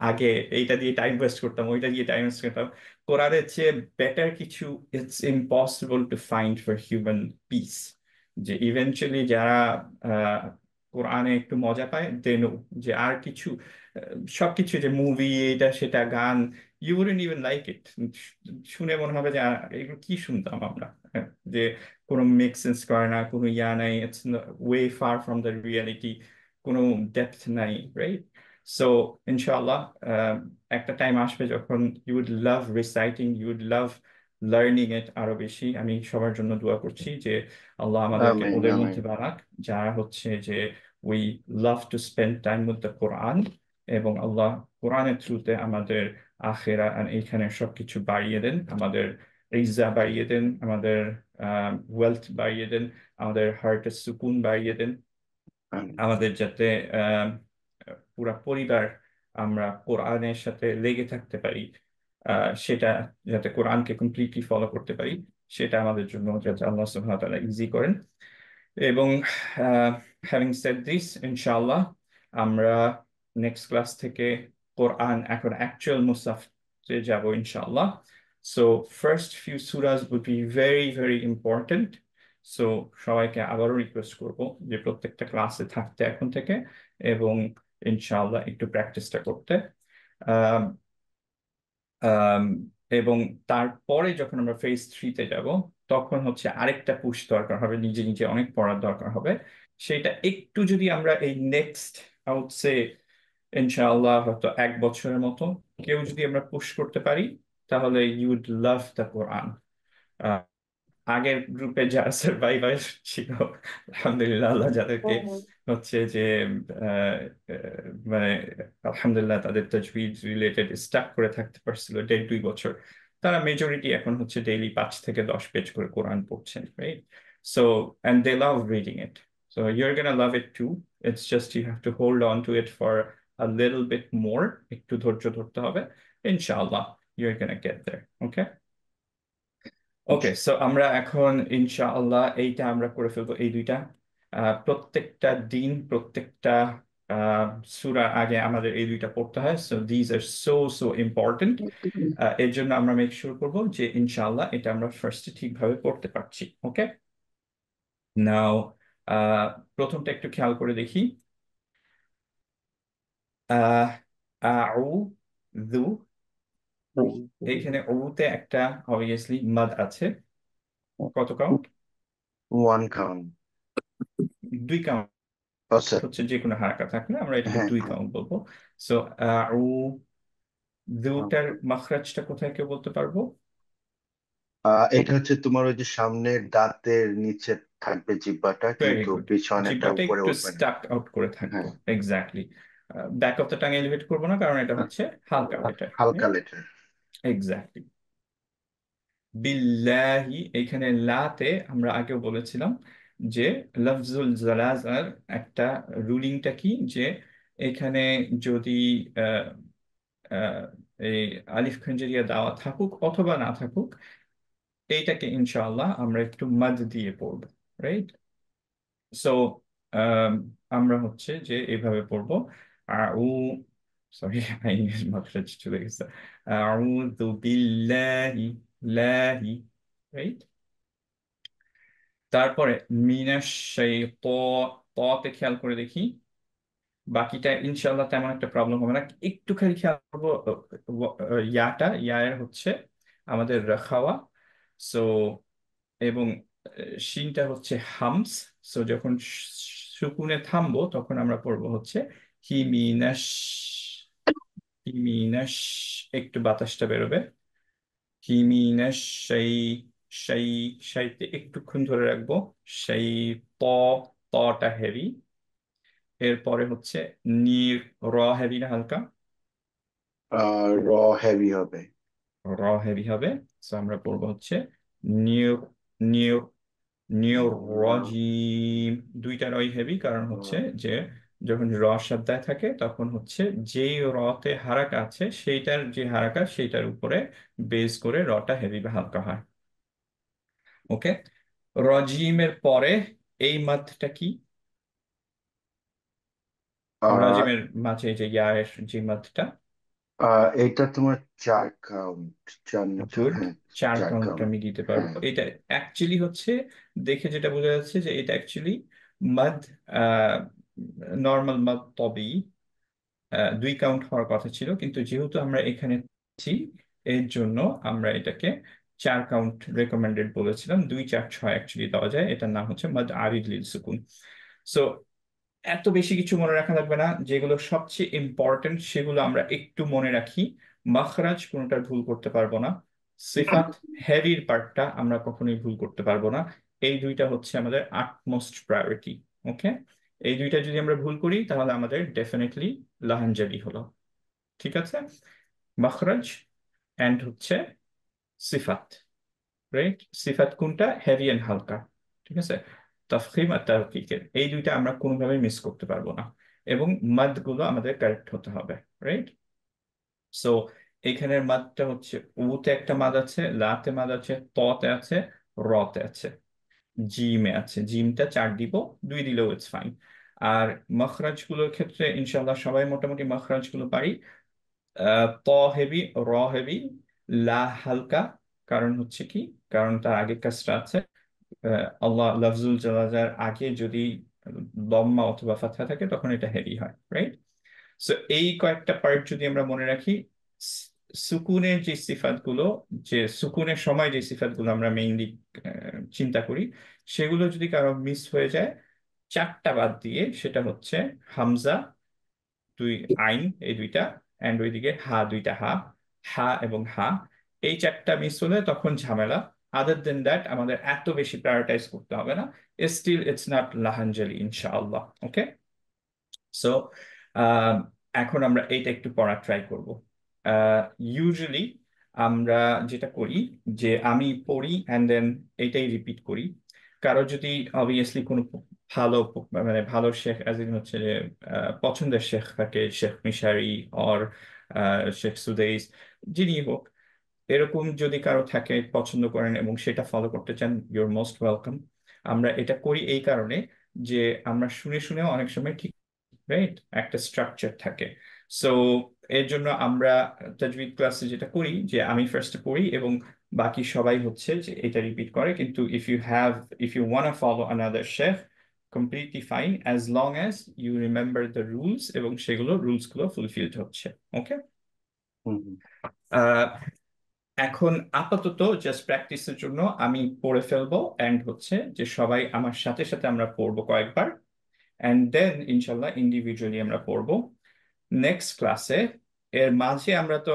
আগে এইটা দিয়ে টাইম ওয়েস্ট করতাম, ওইটা দিয়ে টাইম ওয়েস্ট করতাম। কোরআনের চেয়ে বেটার কিছু it's impossible to find for human piece. যে ইভেনচুয়ালি যারা আহ, কোরআনে একটু মজা পায় দেন, যে আর কিছু সবকিছু, যে মুভি এটা সেটা গান, you wouldn't even like it. শুনে মনে হবে যে এগুলো কি শুনতাম আমরা, যে কোনো মেক সেন্স করে না, কোনো ইয়া নাই, it's way far from the reality, কোনো ডেপথ নাই, রাইট? সো ইনশাআল্লাহ একটা টাইম আসবে যখন you would love reciting, you would love learning it আরো বেশি। আমি সবার জন্য দোয়া করছি যে আল্লাহ আমাদেরকে আমিন ওদের আমিন। মধ্যে বানাক, যারা হচ্ছে যে we love to spend time with the Quran, এবং আল্লাহ কোরআনের থ্রুতে আমাদের আখেরা আর এইখানে সবকিছু বাড়িয়ে দেন, আমাদের ইজ্জা বাড়িয়ে দেন, আমাদের ওয়েলথ বাড়িয়ে দেন, আমাদের হার্টের সুকুন বাড়িয়ে দেন, আমিন আমাদের যাতে আহ, পুরা পরিবার আমরা কোরআনের সাথে লেগে থাকতে পারি, সেটা যাতে কোরআনকে কমপ্লিটলি ফলো করতে পারি, সেটা আমাদের জন্য যাতে আল্লাহ সুবহানাহু ওয়া তাআলা ইজি করেন। এবং হ্যাভিং সেড দিস, ইনশাআল্লাহ আমরা নেক্সট ক্লাস থেকে কোরআন এখন অ্যাকচুয়াল মুসাফে যাব ইনশাআল্লাহ। So first few surahs would be very very important. So সবাইকে আবারও রিকোয়েস্ট করব যে প্রত্যেকটা ক্লাসে থাকতে এখন থেকে, এবং ইনশাআল্লাহ একটু প্র্যাকটিসটা করতে। আহ, আম, এবং তারপরে যখন আমরা ফেজ 3-তে যাব, তখন হচ্ছে আরেকটা পুশ দরকার হবে, নিজে নিজে অনেক পড়ার দরকার হবে। সেটা একটু যদি আমরা এই নেক্সট, আই উড সে ইনশাআল্লাহ হয়তো 1 বছরের মতো কেউ যদি আমরা পুশ করতে পারি, তাহলে ইউ উড লাভ দ্য কোরআন। আগের গ্রুপে যারা সার্ভাইভার ছিল, আলহামদুলিল্লাহ, আল্লাহ যাদেরকে হচ্ছে যে আহ, মানে আলহামদুলিল্লাহ তাদের তাজউইদ রিলেটেড স্টাক করে থাকতে পারছিল 1.5-2 বছর, তারা মেজরিটি এখন হচ্ছে ডেইলি 5 থেকে 10 পেজ করে কোরআন পড়ছেন, right? So and they love reading it. So you're gonna love it too. It's just you have to hold on to it for a little bit more. একটু ধৈর্য ধরতে হবে, ইনশাআল্লাহ you're gonna get there. Okay? Okay, so আমরা এখন ইনশাআল্লাহ এইটা আমরা করে ফেলবো, এই দুইটা প্রত্যেকটা দিন, প্রত্যেকটা সূরা আগে আমাদের এই দুইটা পড়তে হয়। So these are so so important. এর জন্য আমরা মেক শিওর করবো যে ইনশাআল্লাহ এটা আমরা ফার্স্টে ঠিকভাবে পড়তে পারছি। ওকে, নাও প্রথমটা একটু খেয়াল করে দেখি। আহ আউ দু, এইখানে উতে একটা অবভিয়াসলি মাদ আছে। কত কাউন্ট? One count. 2 কাউন্ট আচ্ছা। হচ্ছে যে কোনো হারাকাত থাকলে আমরা এটাকে হ্যাঁ 2 কাউন্ট বলবো। সো দুটার মাখরাজটা কোথায় কেউ বলতে পারবো? এটা হচ্ছে তোমার ওই যে সামনের দাঁতের নিচে থাকবে জিহ্বাটা, ভেরি কিন্তু গুড। পিছনেরটা জিহ্বাটা উপরে একটু উঠবে না। স্টাক আউট করে থাকবো, হ্যাঁ exactly. Back of the tongue elevate করবো না, কারণ এটা হচ্ছে হালকা লেটার। হালকা লেটার। এক্স্যাক্টলি। বিল্লাহি, এখানে লাতে আমরা আগেও বলেছিলাম যে লফজুল জালাজার একটা রুলিংটা কি, যে এখানে যদি আহ, আহ, এই আলিফ খঞ্জেরিয়া দেওয়া থাকুক অথবা না থাকুক, এইটাকে ইনশাআল্লাহ আমরা একটু মাদ দিয়ে পড়বো, রাইট? সো আমরা হচ্ছে যে এইভাবে পড়বো। আউ, সরি, মাখরাজ চলে গেছে। আউযু বিল্লাহি, লাহি, রাইট? তারপরে মিনাশ শাইতান, ততে খেয়াল করে দেখি। বাকিটা ইনশাআল্লাহ তেমন একটা প্রবলেম হবে না, একটু খালি খেয়াল করবো ইয়ার হচ্ছে আমাদের রাখাওয়া। সো এবং শিনটা হচ্ছে হামস। সো যখন সুকুনে থামবো তখন আমরা পড়বো হচ্ছে হিমিনাশ, হিমিনাশ, একটু বাতাসটা বেরোবে। হিমিনাশ সেই, সেই, সাইতে একটুক্ষণ ধরে রাখবো। সেই ত, তটা হেভি। এরপরে হচ্ছে নির, র হেভি না হালকা? র হেভি হবে। র হেভি হবে। সো আমরা পড়বো হচ্ছে নিউ, নিউ, নিউরোলজিম। দুইটা রই হেভি, কারণ হচ্ছে যে যখন র শব্দায় থাকে তখন হচ্ছে যেই রতে হারাকা আছে সেইটার যে হারাকা সেইটার উপরে বেস করে রটা হেভি বা হালকা হয়। ওকে, রজিমের পরে এই মাত্রটা কি? আহ রজিমের মাঝে যে ইয়ার যে মাত্রটা। এটা তোমার 4 কাউন্ট, 4 না গুড, হ্যাঁ, 4 কাউন্ট 4 কাউন্ট। আমি দিতে পারবো হ্যাঁ। এটা। অ্যাকচুয়ালি হচ্ছে দেখে যেটা বোঝা যাচ্ছে যে এটা অ্যাকচুয়ালি মাদ, নর্মাল মাদ তবেই 2 কাউন্ট হওয়ার কথা ছিল, কিন্তু যেহেতু আমরা এখানে আছি, এর জন্য আমরা এটাকে 4 কাউন্ট রেকমেন্ডেড বলেছিলাম। 2 4 6 অ্যাকচুয়ালি দেওয়া যায়। এটার নাম হচ্ছে মাদ আরিদ লিল সুকুন। সো এত বেশি কিছু মনে রাখা লাগবে না, যেগুলো সবচেয়ে ইম্পর্টেন্ট সেগুলো আমরা একটু মনে রাখি। মাখরাজ কোনোটা ভুল করতে পারবো না। সিফাত হেভির পার্টটা আমরা কখনোই ভুল করতে পারবো না। এই দুইটা হচ্ছে আমাদের আটমোস্ট প্রায়োরিটি। ওকে, এই দুইটা যদি আমরা ভুল করি তাহলে আমাদের ডেফিনেটলি লাহানজারি হলো। ঠিক আছে, মাখরাজ এন্ড হচ্ছে সিফাত। রাইট, সিফাত কোনটা, হেভি এন্ড হালকা। ঠিক আছে, তাফখিম আর তারকিকের এই দুইটা আমরা কোনোভাবেই মিস করতে পারবো না। এবং মাদ গুলো আমাদের কারেক্ট হতে হবে। রাইট, সো এখানের মাদটা হচ্ছে উতে একটা মাদ আছে, লাতে মাদ আছে, ততে আছে, রতে আছে, জিমে আছে। জিমটা 4 দিব, 2 দিলেও ইটস ফাইন। আর মখরাজ গুলোর ক্ষেত্রে ইনশাল্লাহ সবাই মোটামুটি মখরাজ গুলো পারি। ত হেভি, র হেভি, লা হালকা। কারণ হচ্ছে কি, কারণ তার আগে কাজটা আছে। আল্লাহ লফজুল জালাজার আগে যদি দম্মা অথবা ফাতহা থাকে তখন এটা হেভি হয়। রাইট, সো এই কয়েকটা পার্ট যদি আমরা মনে রাখি, সুকুনের যে সিফাত গুলো, যে সুকুনের সময় যে সিফাত গুলো আমরা মেইনলি চিন্তা করি, সেগুলো যদি কারো মিস হয়ে যায়, 4টা বাদ দিয়ে সেটা হচ্ছে হামজা, 2 আইন, এই দুইটা, অ্যান্ড ওইদিকে হা, 2টা হা, হা এবং হা। এই 4টা মিস হলে তখন ঝামেলা। আদার দেন দ্যাট আমাদের এত বেশি প্রায়োরিটাইজ করতে হবে না। স্টিল ইটস নট লাহানজালি ইনশাআল্লাহ। ওকে, সো এখন আমরা এইটা একটু পড়া ট্রাই করব। ইউজুয়ালি আমরা যেটা করি যে আমি পড়ি অ্যান্ড দেন এইটাই রিপিট করি। কারো যদি অবভিয়াসলি কোনো ভালো মানে ভালো শেখ অ্যাজ ইন হচ্ছে যে পছন্দের শেখ থাকে, শেখ মিশারি অর শেখ সুদেইস, যিনি হোক, এরকম যদি কারো থাকে পছন্দ করেন এবং সেটা ফলো করতে চান, ইউর মোস্ট ওয়েলকাম। আমরা এটা করি এই কারণে যে আমরা শুনে শুনেও অনেক সময় ঠিক, রাইট, একটা স্ট্রাকচার থাকে। সো এর জন্য আমরা তাজউইদ ক্লাসে যেটা করি যে আমি ফার্স্টে পড়ি এবং বাকি সবাই হচ্ছে যে এটা রিপিট করে। কিন্তু if you want follow another sheikh, completely fine, as long as you remember the rules এবং সেগুলো রুলস গুলো ফুলফিলড হচ্ছে। ওকে, হুম, হুম। এখন আপাতত জাস্ট প্র্যাকটিসের জন্য আমি পড়ে ফেলবো, এন্ড হচ্ছে যে সবাই আমার সাথে সাথে আমরা পড়বো কয়েকবার, এন্ড দেন ইনশাল্লাহ ইন্ডিভিজুয়ালি আমরা পড়বো নেক্সট ক্লাসে। এর মাঝে আমরা তো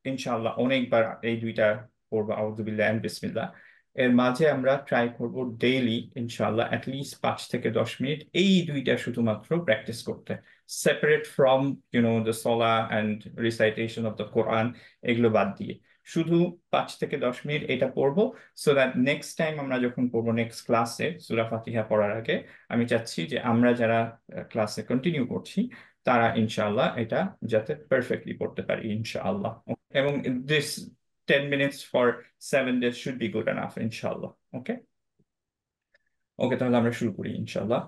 ইনশাআল্লাহ অনেকবার এই দুইটা পড়বো, আউযুবিল্লাহ এন্ড বিসমিল্লাহ। এর মাঝে আমরা ট্রাই করব ডেইলি ইনশাআল্লাহ অ্যাটলিস্ট 5 থেকে 10 মিনিট এই দুইটা শুধুমাত্র প্র্যাকটিস করতে, সেপারেট ফ্রম দ্য সলা অ্যান্ড রিসাইটেশন অফ দ্য কোরআন, এগুলো বাদ দিয়ে শুধু 5 থেকে 10 মিনিট এটা পড়বো। সো দ্যাট নেক্সট টাইম আমরা যখন পড়বো নেক্সট ক্লাসে সূরা ফাতিহা পড়ার আগে, আমি চাচ্ছি যে আমরা যারা ক্লাসে কন্টিনিউ করছি তারা ইনশাআল্লাহ এটা যাতে পারফেক্টলি পড়তে পারি ইনশাআল্লাহ। এবং this 10 minutes for 7 days should be good enough ইনশাআল্লাহ। ওকে, ওকে, তাহলে আমরা শুরু করি ইনশাআল্লাহ।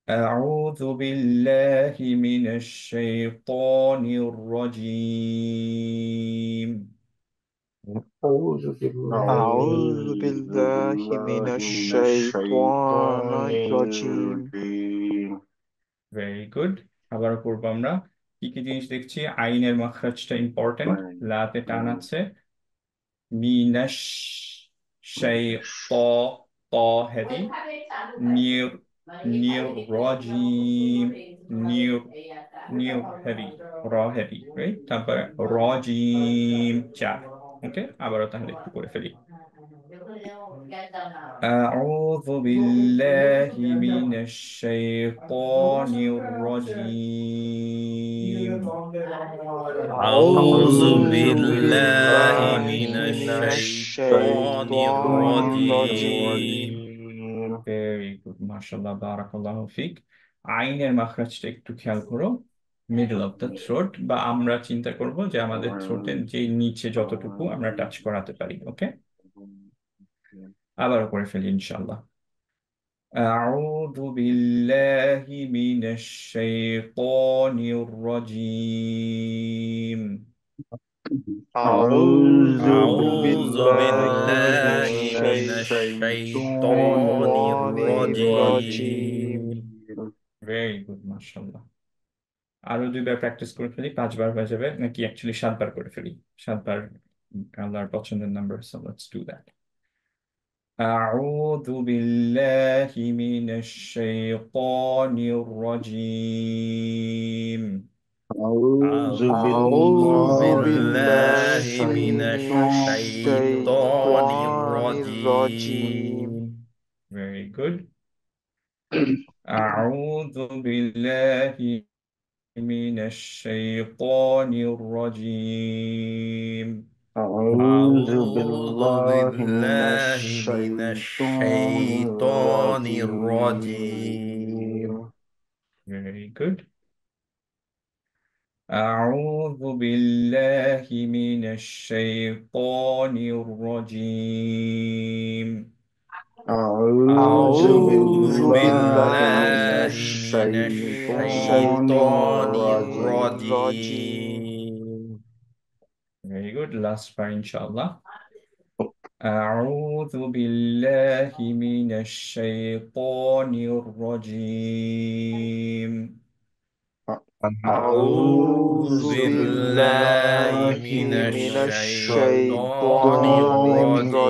أعوذ بالله من الشيطان الرجيم. أعوذ بالله أعوذ أعوذ بالله من بالله من الشيطان الشيطان الرجيم الرجيم. ভেরি গুড, আবার করবো আমরা। কি কি জিনিস দেখছি? আইনের মাখরাজটা ইম্পর্টেন্ট, লাতে টান আছে। মিনাশ, শাইতা, ত হেভি, নির, নির রজিম, নির, নির হেভি, র হেভি, রাইট, তারপরে রজিম 4। ওকে, আবারও তাহলে একটু করে ফেলি। أعوذ بالله من الشيطان الرجيم. أعوذ أعوذ بالله بالله من من الشيطان الشيطان الرجيم الرجيم ভেরি গুড, মাশাআল্লাহ, বারাকাল্লাহু ফিক। আইনের মাখরাজটা একটু খেয়াল করো, মিডল অফ দ্য থ্রোট, বা আমরা চিন্তা করব যে আমাদের থ্রোটের যে নিচে যতটুকু আমরা টাচ করাতে পারি। ওকে, আবারও করে ফেলি ইনশাআল্লাহ। أعوذ بالله من الشيطان الرجيم. أعوذ أعوذ بالله من بالله من الشيطان الشيطان الرجيم الرجيم ভেরি গুড, মাশাআল্লাহ। আরো দুইবার প্র্যাকটিস করে ফেলি, 5 বার হয়ে যাবে, নাকি অ্যাকচুয়ালি 7 বার করে ফেলি? 7 বার আল্লাহর পছন্দের number, so let's do that. أعوذ بالله من الشيطان الرجيم. أعوذ أعوذ أعوذ بالله من بالله بالله من من الشيطان الشيطان الرجيم الرجيم Very good. أعوذ بالله من الشيطان الرجيم. أعوذ أعوذ بالله من بالله من الشيطان الشيطان الرجيم الرجيم Very good. أعوذ بالله من الشيطان الرجيم. أعوذ أعوذ أعوذ بالله من بالله بالله من من الشيطان الشيطان الشيطان الرجيم الرجيم الرجيم Very good. Last part, inshallah. أعوذ بالله من الشيطان الرجيم. أعوذ أعوذ أعوذ بالله بالله بالله من من من الشيطان الشيطان الشيطان الرجيم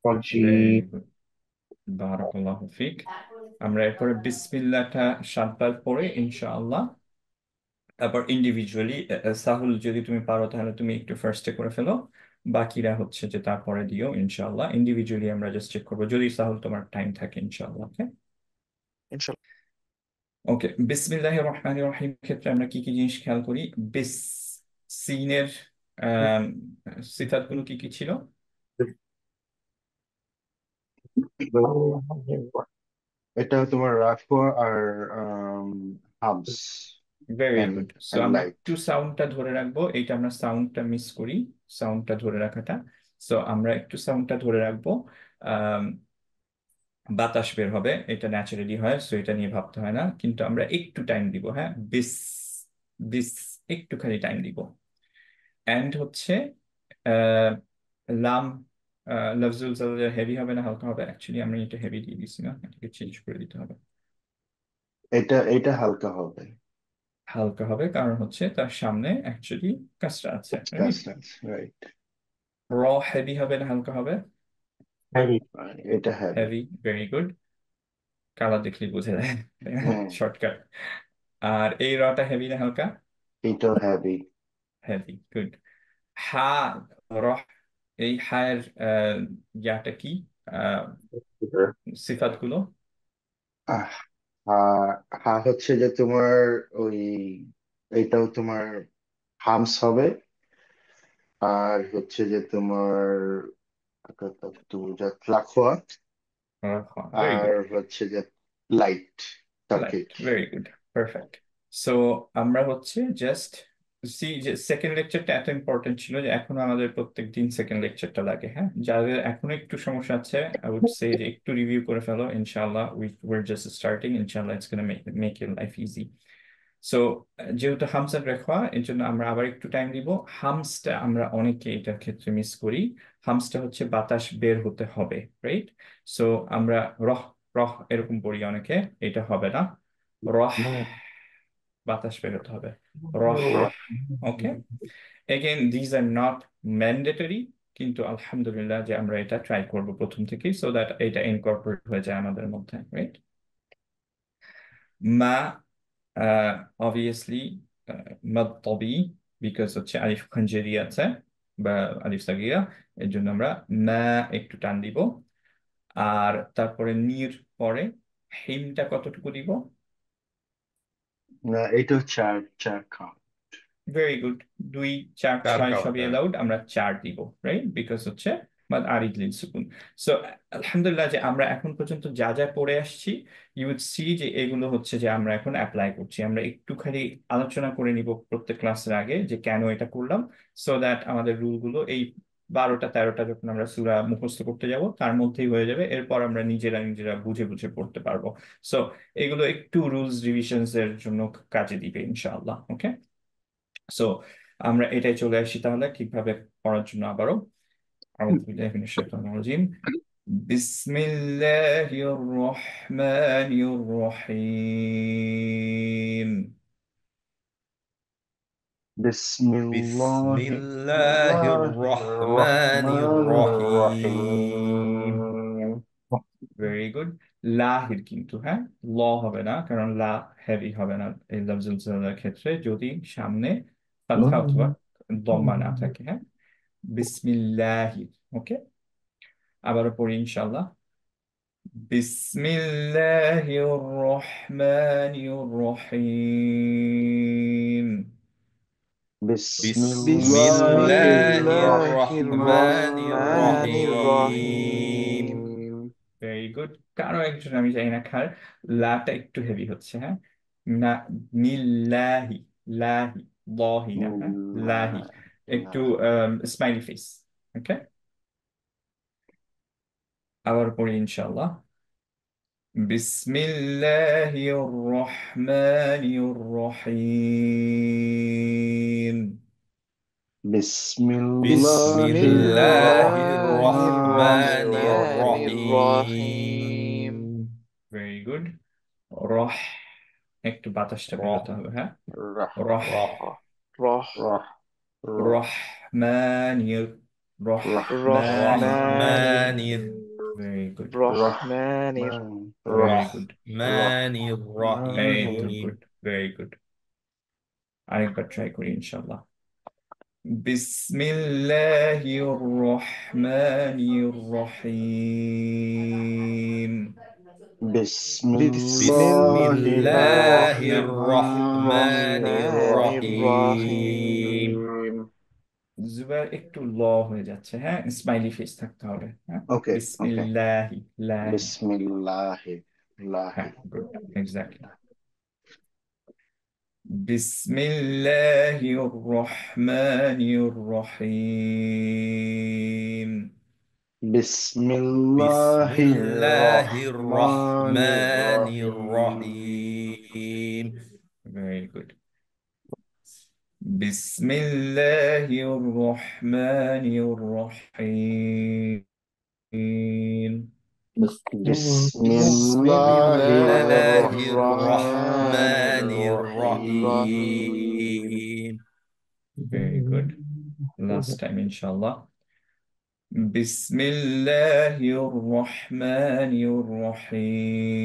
الرجيم Very good. বারাকাল্লাহু ফিক। আমরা এরপরে বিসমিল্লাহটা 7 বার পরে ইনশাআল্লাহ, তারপর ইন্ডিভিজুয়ালি, সাহুল যদি তুমি পারো তাহলে তুমি একটু ফার্স্টে করে ফেলো, বাকিরা হচ্ছে যে তারপরে দিও ইনশাআল্লাহ। ইন্ডিভিজুয়ালি আমরা জাস্ট চেক করবো, যদি সাহুল তোমার টাইম থাকে ইনশাআল্লাহ। ওকে ইনশাল্লাহ। ওকে। বিসমিল্লাহির রহমানির রহিম ক্ষেত্রে আমরা কি কি জিনিস খেয়াল করি? বিস, সিনের সিফাতগুলো কি কি ছিল? এটা তোমার রাখো আর hums very and good. So and আমরা লাইট। একটু সাউন্ডটা ধরে রাখবো, এইটা আমরা সাউন্ডটা মিস করি, সাউন্ডটা ধরে রাখাটা। সো আমরা একটু সাউন্ডটা ধরে রাখবো। আম, বাতাস বের হবে, এটা ন্যাচারালি হয়, সো এটা নিয়ে ভাবতে হয় না, কিন্তু আমরা একটু টাইম দিব। হ্যাঁ, বিস, বিস, একটুখানি টাইম দিব। এন্ড হচ্ছে আহ, লাম, লফজুল জালাল হেভি হবে না হালকা হবে? অ্যাকচুয়ালি আমরা এটা হেভি দিয়ে দিছি না, এটাকে চেঞ্জ করে দিতে হবে। এটা এটা হালকা হবে। হালকা হবে কারণ হচ্ছে তার সামনে অ্যাকচুয়ালি কাজটা আছে, রাইট? কাজটা রাইট। র হেভি হবে না হালকা হবে? এটা heavy. Heavy, very good. Colour দেখলে বোঝা যায়, তাই না? হ্যাঁ, শর্টকাট। আর এই রটা হেভি না হালকা? এটাও হ্যাভি। Heavy, good. হা, রহ, এই হায়ের ইয়াটা কি, সিফাত গুলো? আহ হা হা হচ্ছে যে তোমার ওই এটাও তোমার হামস হবে, আর হচ্ছে যে তোমার লাখোয়া, ভেরি আর গুড। হচ্ছে যে light light, circuit. Very good, perfect. So আমরা হচ্ছে জাস্ট সি, যে সেকেন্ড লেকচারটা এত ইম্পর্টেন্ট ছিল যে এখনো আমাদের প্রত্যেক দিন সেকেন্ড লেকচারটা লাগে। হ্যাঁ, যাদের এখনো একটু সমস্যা আছে, আই উড সে যে একটু রিভিউ করে ফেলো ইনশাআল্লাহ। উইর জাস্ট স্টার্টিং, ইনশাআল্লাহ it's gonna make your life easy. So যেহেতু হামস এন্ড রেখা, এর জন্য আমরা আবার একটু টাইম দিব। হামসটা আমরা অনেকে এটার ক্ষেত্রে মিস করি। হামসটা হচ্ছে বাতাস বের হতে হবে, রাইট? সো আমরা রহ, রহ এরকম পড়ি অনেকে, এটা হবে না। রহ, বাতাস বের হতে হবে, রহ। Okay, again these are not mandatory, কিন্তু আলহামদুলিল্লাহ যে আমরা এটা ট্রাই করব প্রথম থেকেই, সো দ্যাট এটা ইনকর্পোরেট হয়ে যায় আমাদের মধ্যে, রাইট? মা, অবভিয়াসলি মাদ তবি, বিকজ হচ্ছে আলিফ খানজেরি আছে। বা আলিফ সাগিরা, এর জন্য আমরা মা একটু টান দিব। আর তারপরে নির পরে হিমটা কতটুকু দিব? না, এইটা চার চার খাম। Very good. 2, 4, চার 6 কাউন্ট, সবই হ্যাঁ। অ্যালাউড, আমরা 4 দিব, রাইট? বিকজ হচ্ছে মাদ আরিদ লিল সুকুন। সো আলহামদুলিল্লাহ যে আমরা এখন পর্যন্ত যা যা পড়ে আসছি, ইউ উড সি যে এগুলো হচ্ছে যে আমরা এখন অ্যাপ্লাই করছি। আমরা একটুখানি আলোচনা করে নিব প্রত্যেক ক্লাসের আগে যে কেন এটা করলাম, সো দ্যাট আমাদের রুলগুলো এই 12টা 13টা যখন আমরা সূরা মুখস্থ করতে যাব তার মধ্যেই হয়ে যাবে। এরপর আমরা নিজেরা নিজেরা বুঝে বুঝে পড়তে পারবো। সো এগুলো একটু রুলস রিভিশনস এর জন্য কাজে দিবে ইনশাআল্লাহ। ওকে, সো আমরা এটাই চলে আসি তাহলে ঠিকভাবে পড়ার জন্য আবারও। আউযু বিল্লাহি মিনাশ শাইতানির রাজিম। বিসমিল্লাহির রহমানির রহিম। বিসমিল্লাহির বিসমিল্লাহির রহমানির রহিম। রহিম। Very good. লাহির কিন্তু, হ্যাঁ, ল হবে না, কারণ লা হেভি হবে না এই লফজুল জালালের ক্ষেত্রে যদি সামনে ফাতহা অথবা দম্মা না থাকে। হ্যাঁ, বিসমিল্লাহি। ওকে, আবারও পড়ি ইনশাআল্লাহ। بسم الله الرحمن الرحيم. বিসমিল্লাহির বিসমিল্লাহির বিসমিল্লাহির রহমানির রহমানির রহিম। রহিম। Very good. কারো একজন, আমি জানি না কার লাটা একটু হেভি হচ্ছে। হ্যাঁ, না, মিল্লাহি, লাহি, লহি না, হ্যাঁ, লাহি। একটু স্মাইলি ফেস। ওকে, আবার পড়ি ইনশাআল্লাহ। بسم الله الرحمن الرحيم. বিসমিল্লাহির বিসমিল্লাহির বিসমিল্লাহির রহমানির রহমানির রহমানির রহিম। রহিম। Very good. রহ, একটু বাতাসটা রহ, বেরোতে হবে। হ্যাঁ, রহ রহ, রহ, রহ রহ রহ রহমানির, রহমানির। রহমানির রহমানির, ভেরি গুড, রহমানির রহমান ভেরি গুড। রহমানির এই তো রহিম। Good, very good. আরেকবার ট্রাই করি ইনশাল্লাহ। بسم الله الرحمن الرحيم. বিসমিল্লাহির বিসমিল্লাহির বিসমিল্লাহির রহমানির রহমানির রহিম। রহিম। জুবাইর একটু ল হয়ে যাচ্ছে। হ্যাঁ, স্মাইলি ফেস থাকতে হবে। হ্যাঁ, ওকে ওকে বিসমিল্লাহি, লাহি। বিসমিল্লাহির লাহি হ্যাঁ, গুড, এক্স্যাক্টলি। بسم الله الرحمن الرحيم. বিসমিল্লাহির বিসমিল্লাহির রহমানির রহমানির রহিম। রহিম। Very good. بسم الله الرحمن الرحيم. বিসমিল্লাহির বিসমিল্লাহির রহমানির রহমানির রহিম। রহিম। Very good. Last time, inshallah. بسم الله الرحمن الرحيم.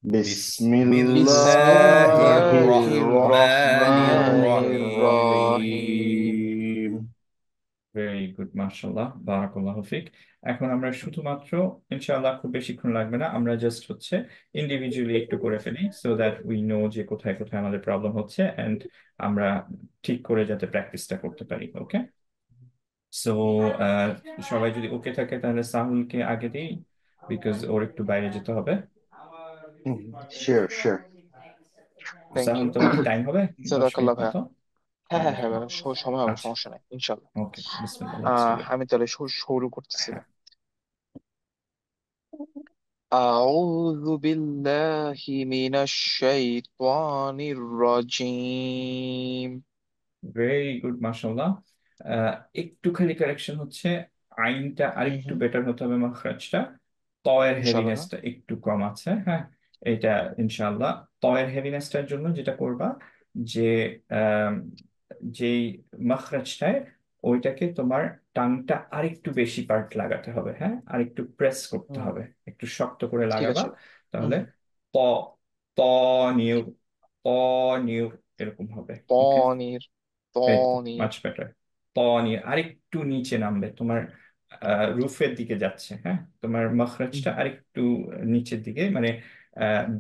বিসমিল্লাহির বিসমিল্লাহির রহমানির রহমানির রহিম। রহিম। ভেরি গুড, মাশাআল্লাহ, বারাকাল্লাহু ফিক। এখন আমরা শুধুমাত্র, ইনশাআল্লাহ খুব বেশিক্ষণ লাগবে না, আমরা জাস্ট হচ্ছে ইন্ডিভিজুয়ালি একটু করে ফেলি, সো দ্যাট উই নো যে কোথায় কোথায় আমাদের প্রবলেম হচ্ছে, এন্ড আমরা ঠিক করে যাতে প্র্যাকটিসটা করতে পারি। ওকে, সো সবাই যদি ওকে থাকে তাহলে সাহুলকে আগে দিই, বিকজ ওর একটু বাইরে যেতে হবে। Sure sure. Thank Sahul, you. তোমার কি টাইম হবে? 10 জাযাকাল্লাহ মিনিট ভাইয়া। মতো? হ্যাঁ হ্যাঁ হ্যাঁ ওকে, ভাইয়া, সময় হবে, আচ্ছা, সমস্যা নাই ইনশাল্লাহ। ওকে, বিসমিল্লাহ, লেটস ডু ইট। আমি তাহলে শুরু করতেছি। হ্যাঁ, أعوذ بالله من الشيطان الرجيم. ভেরি গুড, মাশাআল্লাহ। একটু খালি কারেকশন হচ্ছে, আইনটা আরেকটু হুম, বেটার হতে হবে, মাখরাজটা, তয়ের ইনশাল্লাহ ভাইয়া। হেভিনেসটা একটু কম আছে। হ্যাঁ, এটা ইনশাআল্লাহ তয়ের হেভিনেসটার জন্য যেটা করবা, যে আম, যেই মাখরাজটায়, ওইটাকে তোমার টাংটা আরেকটু বেশি পার্ট লাগাতে হবে। হ্যাঁ, আরেকটু প্রেস করতে হুম, হবে, একটু শক্ত করে ঠিক লাগাবা। আছে। তাহলে হুম, ত, ত নিউ, ত নিউ, এরকম হবে। ওকে, পনির, এই তো الشيطان মাচ বেটার। ত নিয়ে আরেকটু নিচে নামবে, তোমার রুফের দিকে যাচ্ছে, হ্যাঁ, তোমার মখরজটা আরেকটু নিচের দিকে, মানে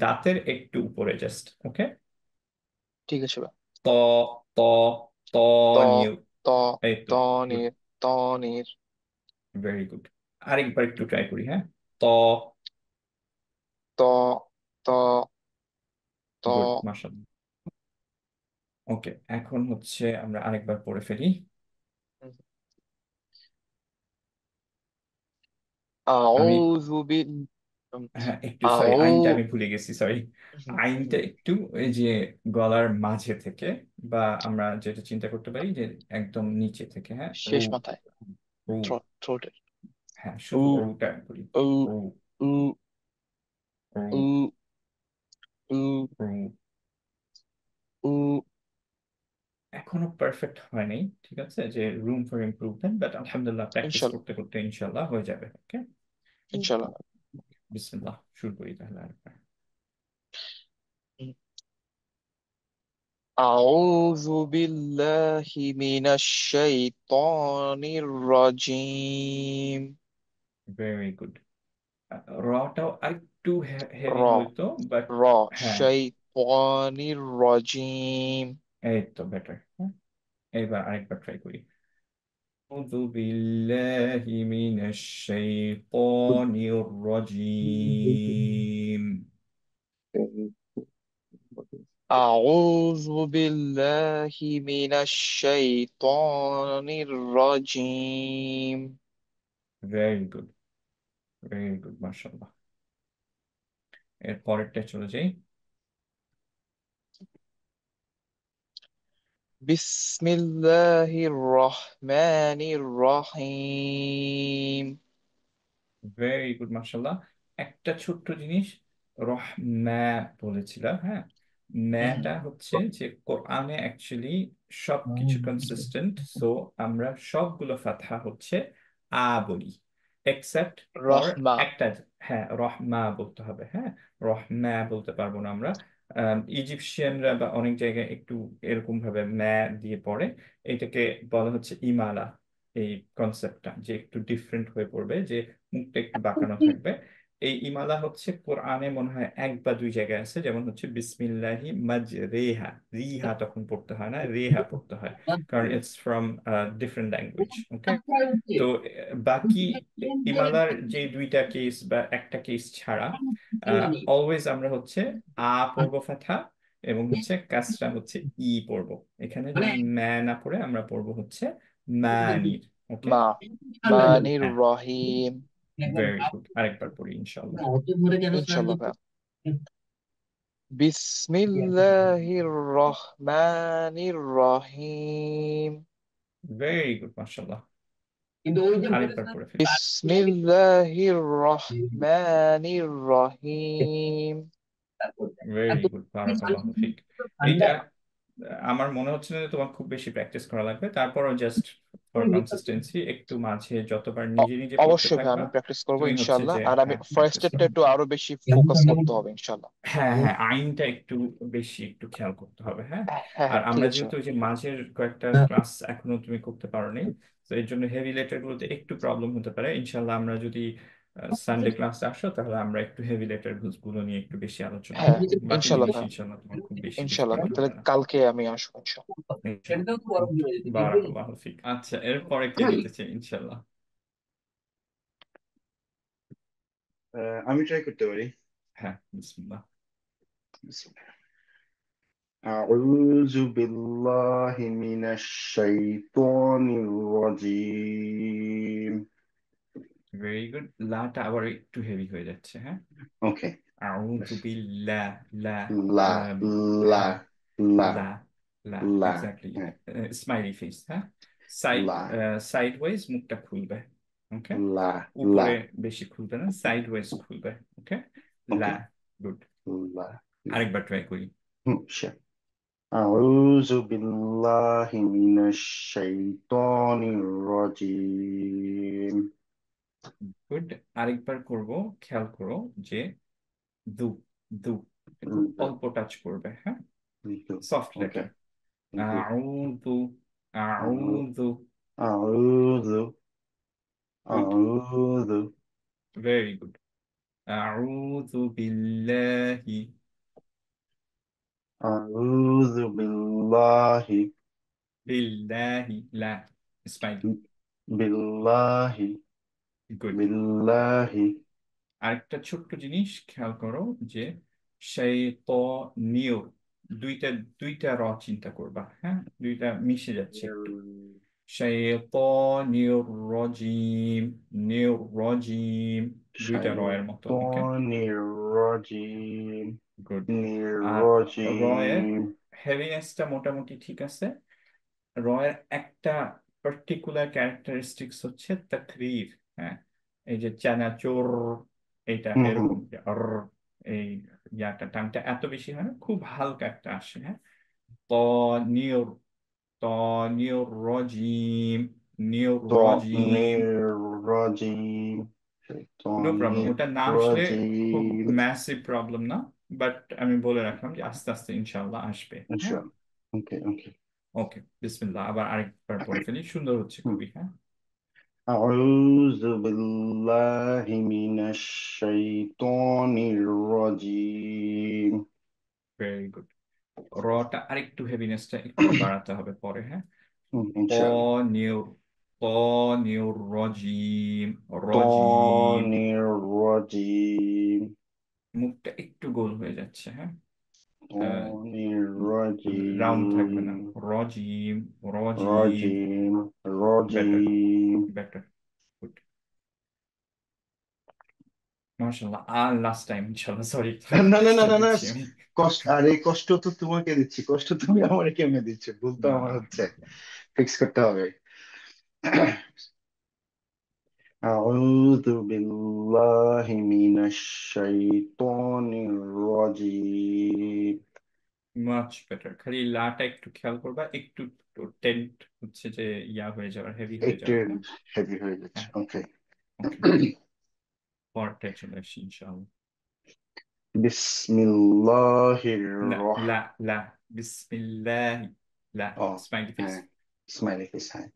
দাঁতের একটু উপরে জাস্ট। ওকে, ঠিক আছে ভাই। ত ত ত ত নিয়ে, ত এই তো গুড, তনির তনির ভেরি গুড। আরেকবার একটু ট্রাই করি, হ্যাঁ, ত, ত ত ত গুড মাশাআল্লাহ। ওকে, এখন হচ্ছে আমরা আরেকবার পড়ে ফেলি। আমি, أعوذ بال হ্যাঁ একটু সরি, আইনটা أعوذ আমি ভুলে গেছি, সরি। আইনটা একটু এই যে গলার মাঝে থেকে, বা আমরা যেটা চিন্তা করতে পারি যে একদম নিচে থেকে, হ্যাঁ, রু, শেষ মাথায় রু, থ্রোটের হ্যাঁ উ শুধু রুটা করি, উ রু, উ রু, উ উ রু। উ এখনো পারফেক্ট হয় নাই, ঠিক আছে, যে রুম ফর ইমপ্রুভমেন্ট, বাট আলহামদুলিল্লাহ প্র্যাকটিস ইনশাল্লাহ করতে করতে ইনশাল্লাহ হয়ে যাবে। ওকে, ইনশাল্লাহ বিসমিল্লাহ, শুরু করি তাহলে আরেকবার। أعوذ بالله من الشيطان الرجيم ভেরি গুড। রটাও আরেকটু হেভি را হইতো, বাট را হ্যাঁ, شيطان الرجيم এই তো বেটার। এবার আরেকবার ট্রাই করি। أعوذ بالله من الشيطان الرجيم. أعوذ بالله من الشيطان الرجيم Very good, very good, মাশাআল্লাহ। এর পরেরটা চলে যাই। بسم الله الرحمن الرحيم ভেরি গুড মাশাআল্লাহ। একটা ছোট্ট জিনিস, রহমা বলেছিলাম, হ্যাঁ, ম্যাটা হচ্ছে যে কোরআনে অ্যাকচুয়ালি সবকিছু কনসিস্টেন্ট, সো আমরা সবগুলো ফাতহা হচ্ছে আ বলি, এক্সেপ্ট ফর رحمة একটা, হ্যাঁ রহমা বলতে হবে, হ্যাঁ, রহমা বলতে পারবো না আমরা। ইজিপশিয়ানরা বা অনেক জায়গায় একটু এরকম ভাবে ম্যা দিয়ে পড়ে, এটাকে বলা হচ্ছে ইমালা। এই কনসেপ্টটা যে একটু ডিফারেন্ট হয়ে পড়বে, যে মুখটা একটু বাঁকানো থাকবে। এই ইমালা হচ্ছে কোরআনে মনে হয় এক বা দুই জায়গায় আছে, যেমন হচ্ছে বিসমিল্লাহি মাজরেহা, রিহা তখন পড়তে হয় না, রেহা পড়তে হয়, কারণ ইটস ফ্রম ডিফারেন্ট ল্যাঙ্গুয়েজ। ওকে, তো বাকি ইমালার যে দুইটা কেস বা একটা কেস ছাড়া অলওয়েজ আমরা হচ্ছে আ পড়বো ফাথা, এবং হচ্ছে কাসরা হচ্ছে ই পড়বো। এখানে যেন ম্যা না পড়ে আমরা পড়বো হচ্ছে মানির। ওকে, মা মানির হ্যাঁ, রহিম ভেরি গুড। আরেকবার পড়ি ইনশাল্লাহ। ইনশাল্লাহ ভাইয়া বিসমিল্লাহির রহমানির রহিম ভেরি গুড মাশাআল্লাহ। আরেকবার পড়ে ফেলি। বিসমিল্লাহির রহমানির রহিম ভেরি গুড, বারাকাল্লাহু ফিক। এইটা আমার মনে হচ্ছে না যে তোমার খুব বেশি প্র্যাকটিস করা লাগবে, তারপরও জাস্ট ফর কনসিস্টেন্সি একটু মাঝে যতবার নিজে নিজে পড়তে অবশ্যই ভাই থাকবা, আমি প্র্যাকটিস করবো তুমি হচ্ছে ইনশাল্লাহ যে, আর আমি হ্যাঁ ফার্স্ট প্র্যাকটিস এডটা করবে। একটু আরো বেশি ফোকাস করতে হবে ইনশাল্লাহ হ্যাঁ হ্যাঁ, আইনটা একটু বেশি একটু খেয়াল করতে হবে, হ্যাঁ। হ্যাঁ আর হ্যাঁ ঠিক আমরা আছে যেহেতু ওই যে মাঝের কয়েকটা ক্লাস এখনো তুমি করতে পারোনি, তো এর জন্য হেভি লেটার গুলোতে একটু প্রবলেম হতে পারে। ইনশাল্লাহ আমরা যদি সানডে ক্লাসে আসো, তাহলে আমরা একটু হেভি লেটার গুলো নিয়ে একটু বেশি আলোচনা হ্যাঁ করবো। বাকি ইনশাল্লাহ জিনিস ভাই ইনশাল্লাহ তোমার খুব বেশি ইনশাল্লাহ ডিফিকাল্ট তাহলে হবে না, কালকে আমি আসবো ইনশাল্লাহ ইনশাল্লাহ। বারাকাল্লাহু ফিক। আচ্ছা, এরপরে কে নিতে চাই ইনশাল্লাহ? আমি ট্রাই করতে পারি। হ্যাঁ, বিসমিল্লাহ। أعوذ بالله من الشيطان الرجيم. Very good. লাটা আবার একটু হেভি হয়ে যাচ্ছে, হ্যাঁ। Okay. আউযু বিল্লাহ, লা, La, আম, la, হ্যাঁ, la, লা, লা, la, এক্স্যাক্টলি। হ্যাঁ, স্মাইলি ফেস, হ্যাঁ, সাইড, la, সাইড ওয়াইজ মুখটা খুলবে। ওকে, la, la. উপরে বেশি খুলবে না, সাইড ওয়াইজ খুলবে। ওকে, লা, Okay. গুড। La, la. আরেকবার ট্রাই করি। Sure. أعوذ بالله من الشيطان الرجيم. গুড। আরেকবার করব, খেয়াল করো যে দু, দু খুব অল্প টাচ করবে, হ্যাঁ, সফট Okay. লেটার। আউযু, আউযু। আউযু গুড, আউযু ভেরি গুড। আউযু বিল্লাহি। আউযু বিল্লাহি বিল্লাহি, লা, স্মাইল। বিল্লাহি গুড। বিল্লাহি আরেকটা ছোট্ট জিনিস খেয়াল করো যে শাইতানির, দুইটা দুইটা র চিন্তা করবা, হ্যাঁ, দুইটা মিশে যাচ্ছে একটু। শাইতানির রাজিম, নির রাজিম, দুইটা র এর মতো, ওকে। শাইতানির রাজিম গুড। আর রয়ের নির্রাজিম হেভিনেসটা মোটামুটি ঠিক আছে। রয়ের একটা পার্টিকুলার ক্যারেক্টারিস্টিক্স হচ্ছে তাকরীর, হ্যাঁ, এই যে চানাচোর, এইটা হুম হুম এরকম যে এই ইয়াটা টানটা এত বেশি হয় না, খুব হালকা একটা আসে, হ্যাঁ। ত নিয়র, ত নিয়র রজিম, নিয়র রজিম। নির্রাজিম নো প্রবলেম, শাইতানির ওটা না আসলে খুব রাজিম ম্যাসিভ প্রবলেম না, বাট আমি বলে রাখলাম যে আস্তে আস্তে ইনশাআল্লাহ আসবে, হ্যাঁ। ইনশাআল্লাহ ওকে ওকে ওকে, বিসমিল্লাহ, আবার আরেকবার পড়ে ফেলি, সুন্দর হচ্ছে হুম খুবই, হ্যাঁ। أعوذ بالله من الشيطان الرجيم ভেরি গুড। রটা আরেকটু হেভিনেসটা একটু বাড়াতে হবে পরে, হ্যাঁ। ক ইনশাআল্lah নিউর, ক নিউর রজিম, রজিম। الشيطان الرجيم মুখটা একটু গোল হয়ে যাচ্ছে, হ্যাঁ। الشيطان রাউন্ড থাকবে না, الرجيم রজিম, রজিম। رجيم বেটার, رجيم বেটার, গুড, মাশাআল্লাহ। আর লাস্ট টাইম ইনশাআল্লাহ, সরি, না না না চেষ্টা না না দিচ্ছি আমি। কষ্ট আরে কষ্ট তো তোমাকে দিচ্ছি কষ্ট তুমি আমারে কেমনে দিচ্ছ ভুল তো না, আমার হচ্ছে ফিক্স করতে হবে أعوذ بالله من الشيطان الرجيم মাচ বেটার। খালি লাটা একটু খেয়াল করবা, একটু টেন্ট হচ্ছে যে ইয়া হয়ে যাওয়ার, হেভি হয়ে একটু যাওয়ার, হ্যাঁ। হেভি হয়ে যাচ্ছে হ্যাঁ, ওকে ওকে, পরটায় চলে আসি ইনশাআল্লাহ। বিসমিল্লাহির লা, রহ লা, লা, বিসমিল্লাহ, লা, ও স্মাইলি ফেস। হ্যাঁ স্মাইলি ফেস হ্যাঁ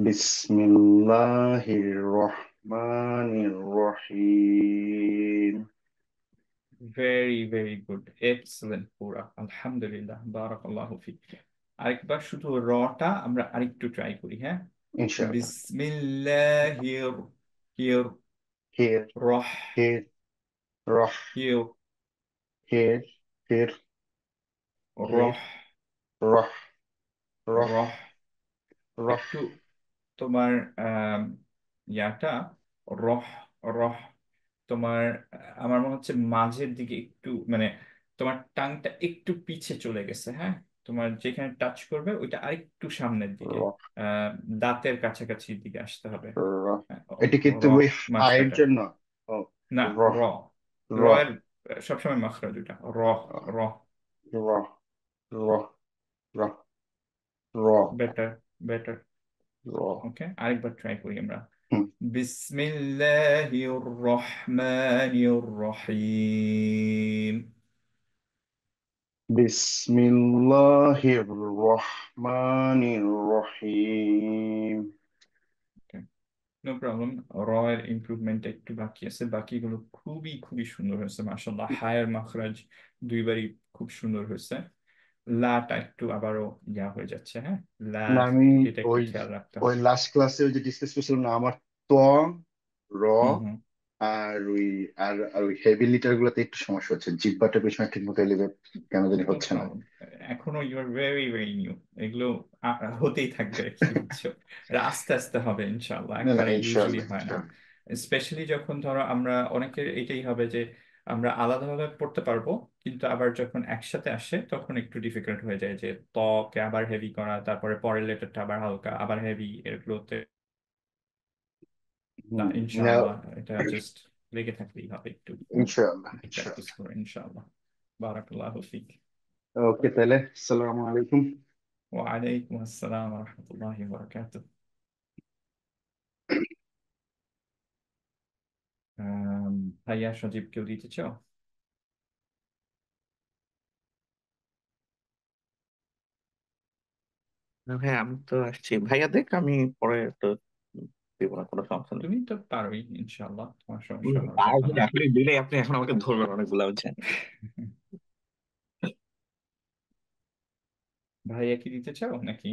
বিসমিল্লাহির রহমানির রহিম ভেরি ভেরি গুড, এক্সেলেন্ট, পুরা আলহামদুলিল্লাহ, বারাকাল্লাহু ফিক। আরেকবার শুধু রটা আমরা আরেকটু ট্রাই করি, হ্যাঁ। ইনশাআল্লাহ বিসমিল্লাহির, হির, হির রহ, হির রহ হির, হির হির হির রহ, রহ রহ রহ। রহ একটু তোমার ইয়াটা, রহ, রহ, তোমার আমার মনে হচ্ছে মাঝের দিকে একটু, মানে তোমার টাংটা একটু পিছে চলে গেছে, হ্যাঁ। তোমার যেখানে টাচ করবে ওইটা আরেকটু সামনের দিকে, রহ আহ দাঁতের কাছাকাছি দিকে আসতে হবে, রহ হ্যাঁ। এটা কিন্তু রহ, ওই মাছ হায়ের বেটার। জন্য ও না, রহ র, রহ রয়ের সবসময় মাখরাজ ওইটা, রহ, রহ। রহ রহ রহ রহ বেটার, বেটার। রহ ওকে, আরেকবার ট্রাই করি আমরা। হুম বিসমিল্লাহির রহমানির রহিম। বিসমিল্লাহির রহমানির রহিম নো প্রবলেম। র এর ইমপ্রুভমেন্ট একটু বাকি আছে, বাকিগুলো খুবই খুবই সুন্দর হয়েছে মাশাআল্লাহ। হায়ের মাখরাজ দুইবারই খুব সুন্দর হয়েছে। লাটা একটু আবারও ইয়া হয়ে যাচ্ছে, হ্যাঁ। লা, না আমি এটা একটু ওই খেয়াল রাখতে ওই হবে। লাস্ট ক্লাসে ওই যে ডিসকাস করছিলাম না আমার ত র হুম, হুম। আর ওই আর ওই হেভি লিটার গুলোতে একটু সমস্যা হচ্ছে জিব্বাটা পেছনে ঠিক মতো এলিভেট কেন জানি নো হচ্ছে না প্রবলেম, এখনো you are very very new, এগুলো হতেই থাকবে আর কি, বুঝছো। এটা আস্তে আস্তে হবে ইনশাআল্লাহ, না না একবারে ইউজুয়ালি ইনশাআল্লাহ হয় না। ইনশাআল্লাহ স্পেশালি যখন ধরো আমরা অনেকের এটাই হবে যে আমরা আলাদাভাবে পড়তে পারবো, কিন্তু আবার যখন একসাথে আসে তখন একটু ডিফিকাল্ট হয়ে যায়, যে কে আবার হেভি করা, তারপরে পরের লেটারটা আবার হালকা, আবার হেভি, এগুলোতে না হুম না ইনশাআল্লাহ এটা জাস্ট লেগে থাকলেই হবে একটু, হ্যাঁ। ইনশাআল্লাহ একটু প্র্যাকটিস ইনশাআল্লাহ করো ইনশাআল্লাহ। বারাকাল্লাহু ফিক। ওকে তাহলে আসসালামু আলাইকুম ওয়ালাইকুম আসসালাম ওয়া রাহমাতুল্লাহি ওয়া বারাকাতুহু। ভাইয়া সজীব, কেউ দিতে চাও? হ্যাঁ আমি তো আসছি, ভাইয়া দেখ, আমি পরে তো দিব না, কোনো সমস্যা নেই। তুমি তো পারোই ইনশাল্লাহ, তোমার সমস্যা হওয়ার তাও কথা যদি না। আপনি দিলে আপনি এখন আমাকে ধরবেন অনেকগুলো, বুঝছেন? ভাইয়া কি দিতে চাও নাকি?